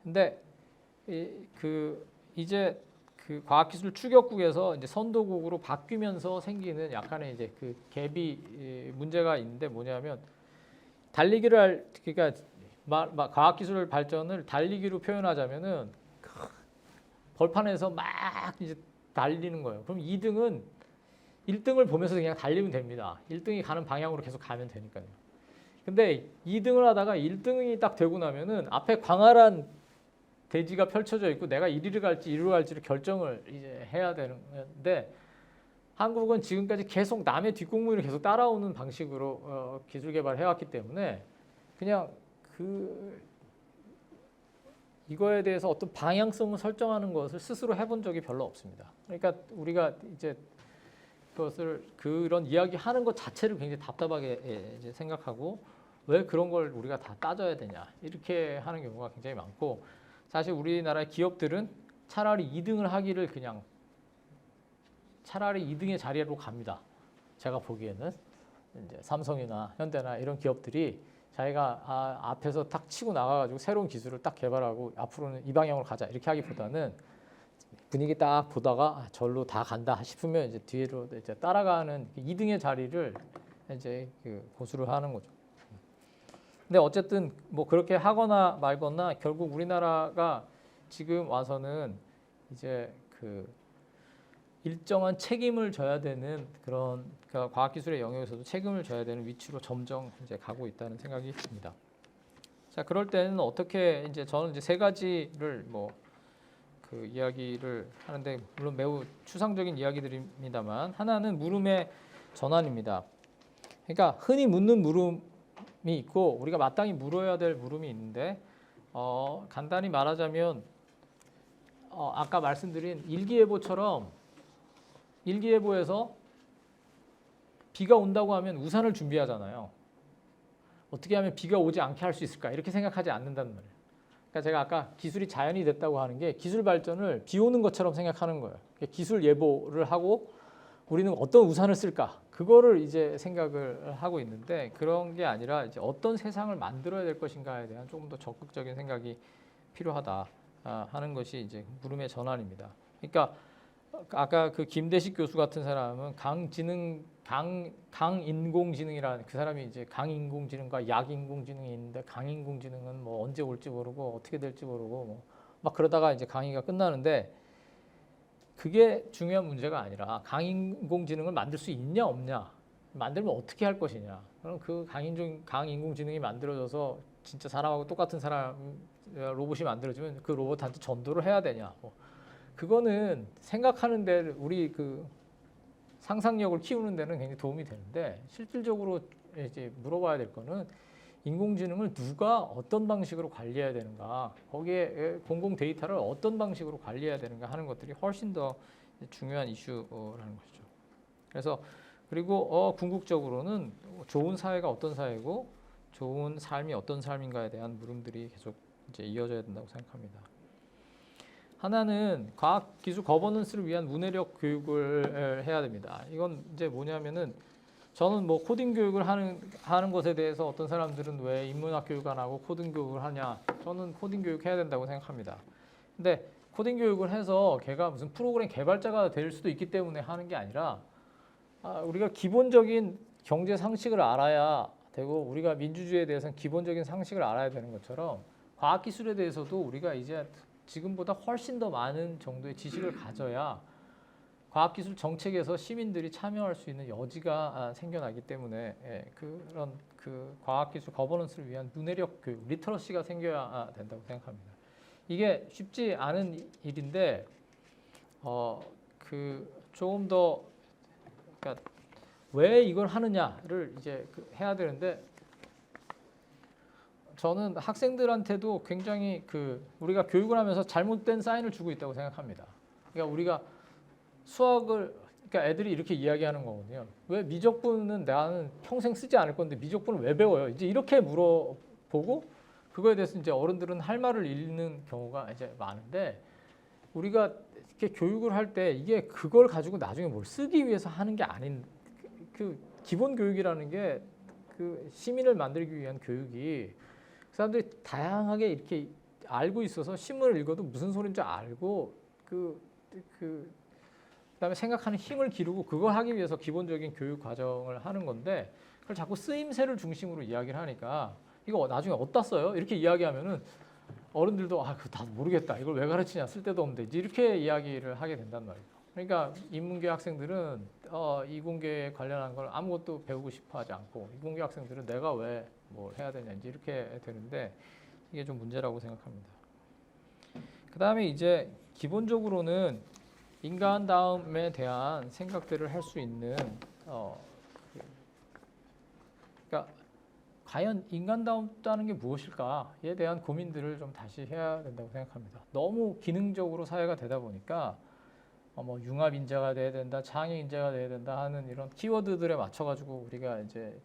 근데 이제 그 과학기술 추격국에서 이제 선도국으로 바뀌면서 생기는 약간의 이제 그 갭이 문제가 있는데 뭐냐면 그러니까 과학기술 발전을 달리기로 표현하자면은 벌판에서 막 이제 달리는 거예요. 그럼 1등을 보면서 그냥 달리면 됩니다. 1등이 가는 방향으로 계속 가면 되니까요. 근데 2등을 하다가 1등이 딱 되고 나면은 앞에 광활한 대지가 펼쳐져 있고 내가 1위를 갈지 2위를 갈지를 결정을 이제 해야 되는데 한국은 지금까지 계속 남의 뒷공무니를 계속 따라오는 방식으로 기술 개발을 해왔기 때문에 그냥 이거에 대해서 어떤 방향성을 설정하는 것을 스스로 해본 적이 별로 없습니다. 그러니까 우리가 이제 것을 그런 이야기하는 것 자체를 굉장히 답답하게 이제 생각하고 왜 그런 걸 우리가 다 따져야 되냐 이렇게 하는 경우가 굉장히 많고 사실 우리나라의 기업들은 차라리 2등을 하기를 그냥 차라리 2등의 자리로 갑니다. 제가 보기에는 이제 삼성이나 현대나 이런 기업들이 자기가 앞에서 딱 치고 나가가지고 새로운 기술을 딱 개발하고 앞으로는 이 방향으로 가자 이렇게 하기보다는 분위기 딱 보다가 절로 다 간다 싶으면 이제 뒤로 이제 따라가는 2등의 자리를 이제 고수를 하는 거죠. 근데 어쨌든 뭐 그렇게 하거나 말거나 결국 우리나라가 지금 와서는 이제 일정한 책임을 져야 되는 그런 그러니까 과학기술의 영역에서도 책임을 져야 되는 위치로 점점 이제 가고 있다는 생각이 듭니다. 자, 그럴 때는 어떻게 이제 저는 이제 세 가지를 이야기를 하는데 물론 매우 추상적인 이야기들입니다만 하나는 물음의 전환입니다. 그러니까 흔히 묻는 물음이 있고 우리가 마땅히 물어야 될 물음이 있는데 간단히 말하자면 아까 말씀드린 일기예보처럼 일기예보에서 비가 온다고 하면 우산을 준비하잖아요. 어떻게 하면 비가 오지 않게 할 수 있을까 이렇게 생각하지 않는다는 말이에요. 그러니까 제가 아까 기술이 자연이 됐다고 하는 게 기술 발전을 비 오는 것처럼 생각하는 거예요. 기술 예보를 하고 우리는 어떤 우산을 쓸까 그거를 이제 생각을 하고 있는데 그런 게 아니라 이제 어떤 세상을 만들어야 될 것인가에 대한 조금 더 적극적인 생각이 필요하다 하는 것이 이제 물음의 전환입니다. 그러니까 아까 그 김대식 교수 같은 사람은 강인공지능이라는 그 사람이 이제 강인공지능과 약인공지능이 있는데 강인공지능은 뭐 언제 올지 모르고 어떻게 될지 모르고 뭐 막 그러다가 이제 강의가 끝나는데 그게 중요한 문제가 아니라 강인공지능을 만들 수 있냐 없냐 만들면 어떻게 할 것이냐 그럼 그 강인공지능이 만들어져서 진짜 사람하고 똑같은 사람 로봇이 만들어지면 그 로봇한테 전도를 해야 되냐 그거는 생각하는 데 우리 상상력을 키우는 데는 굉장히 도움이 되는데 실질적으로 이제 물어봐야 될 거는 인공지능을 누가 어떤 방식으로 관리해야 되는가 거기에 공공 데이터를 어떤 방식으로 관리해야 되는가 하는 것들이 훨씬 더 중요한 이슈라는 것이죠. 그래서 그리고 궁극적으로는 좋은 사회가 어떤 사회고 좋은 삶이 어떤 삶인가에 대한 물음들이 계속 이제 이어져야 된다고 생각합니다. 하나는 과학기술 거버넌스를 위한 문해력 교육을 해야 됩니다. 이건 이제 뭐냐면은 저는 뭐 코딩 교육을 하는 것에 대해서 어떤 사람들은 왜 인문학 교육 안 하고 코딩 교육을 하냐? 저는 코딩 교육 해야 된다고 생각합니다. 근데 코딩 교육을 해서 걔가 무슨 프로그램 개발자가 될 수도 있기 때문에 하는 게 아니라 우리가 기본적인 경제 상식을 알아야 되고 우리가 민주주의에 대해서는 기본적인 상식을 알아야 되는 것처럼 과학기술에 대해서도 우리가 이제 지금보다 훨씬 더 많은 정도의 지식을 가져야 과학기술 정책에서 시민들이 참여할 수 있는 여지가 생겨나기 때문에 그런 과학기술 거버넌스를 위한 문해력 교육, 리터러시가 생겨야 된다고 생각합니다. 이게 쉽지 않은 일인데 조금 더 그러니까 왜 이걸 하느냐를 이제 해야 되는데 저는 학생들한테도 굉장히 우리가 교육을 하면서 잘못된 사인을 주고 있다고 생각합니다. 그러니까 우리가 그러니까 애들이 이렇게 이야기하는 거거든요. 왜 미적분은 나는 평생 쓰지 않을 건데 미적분을 왜 배워요? 이제 이렇게 물어보고 그거에 대해서 이제 어른들은 할 말을 잃는 경우가 이제 많은데 우리가 이렇게 교육을 할 때 이게 그걸 가지고 나중에 뭘 쓰기 위해서 하는 게 아닌 기본 교육이라는 게 시민을 만들기 위한 교육이 그 사람들이 다양하게 이렇게 알고 있어서 신문을 읽어도 무슨 소리인지 알고 그다음에 생각하는 힘을 기르고 그걸 하기 위해서 기본적인 교육 과정을 하는 건데 그걸 자꾸 쓰임새를 중심으로 이야기를 하니까 이거 나중에 어디다 써요? 이렇게 이야기하면은 어른들도 그거 다 모르겠다. 이걸 왜 가르치냐? 쓸데도 없는데 이렇게 이야기를 하게 된단 말이에요. 그러니까 인문계 학생들은 이공계에 관련한 걸 아무것도 배우고 싶어 하지 않고 이공계 학생들은 내가 왜 뭘 해야 되냐 이렇게 되는데 이게 좀 문제라고 생각합니다. 그 다음에 이제 기본적으로는 인간다움에 대한 생각들을 할 수 있는 그러니까 과연 인간다움다는 게 무엇일까에 대한 고민들을 좀 다시 해야 된다고 생각합니다. 너무 기능적으로 사회가 되다 보니까 뭐 융합 인재가 돼야 된다, 창의 인재가 돼야 된다 하는 이런 키워드들에 맞춰가지고 우리가 이제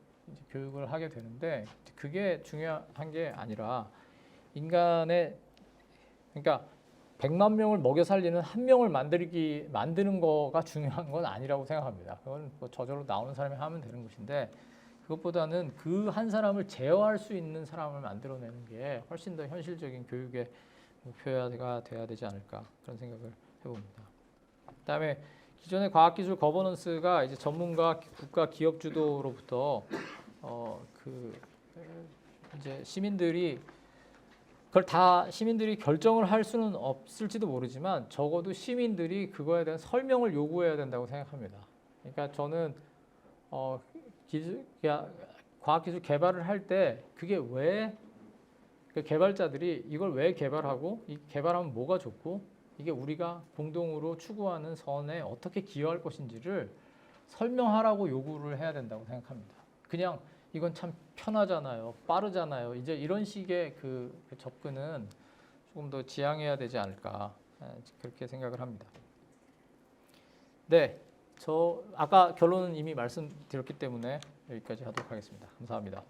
교육을 하게 되는데 그게 중요한 게 아니라 인간의 그러니까 100만 명을 먹여 살리는 한 명을 만드는 거가 중요한 건 아니라고 생각합니다. 그건 뭐 저절로 나오는 사람이 하면 되는 것인데 그것보다는 그 한 사람을 제어할 수 있는 사람을 만들어내는 게 훨씬 더 현실적인 교육의 목표가 돼야 되지 않을까 그런 생각을 해봅니다. 그다음에 기존의 과학기술 거버넌스가 이제 전문가, 국가, 기업 주도로부터 이제 그걸 다 시민들이 결정을 할 수는 없을지도 모르지만 적어도 시민들이 그거에 대한 설명을 요구해야 된다고 생각합니다. 그러니까 저는 과학기술 개발을 할 때 그게 왜 그 개발자들이 이걸 왜 개발하고 이 개발하면 뭐가 좋고 이게 우리가 공동으로 추구하는 선에 어떻게 기여할 것인지를 설명하라고 요구를 해야 된다고 생각합니다. 그냥 이건 참 편하잖아요, 빠르잖아요. 이제 이런 식의 그 접근은 조금 더 지양해야 되지 않을까 그렇게 생각을 합니다. 네, 저 아까 결론은 이미 말씀드렸기 때문에 여기까지 하도록 하겠습니다. 감사합니다.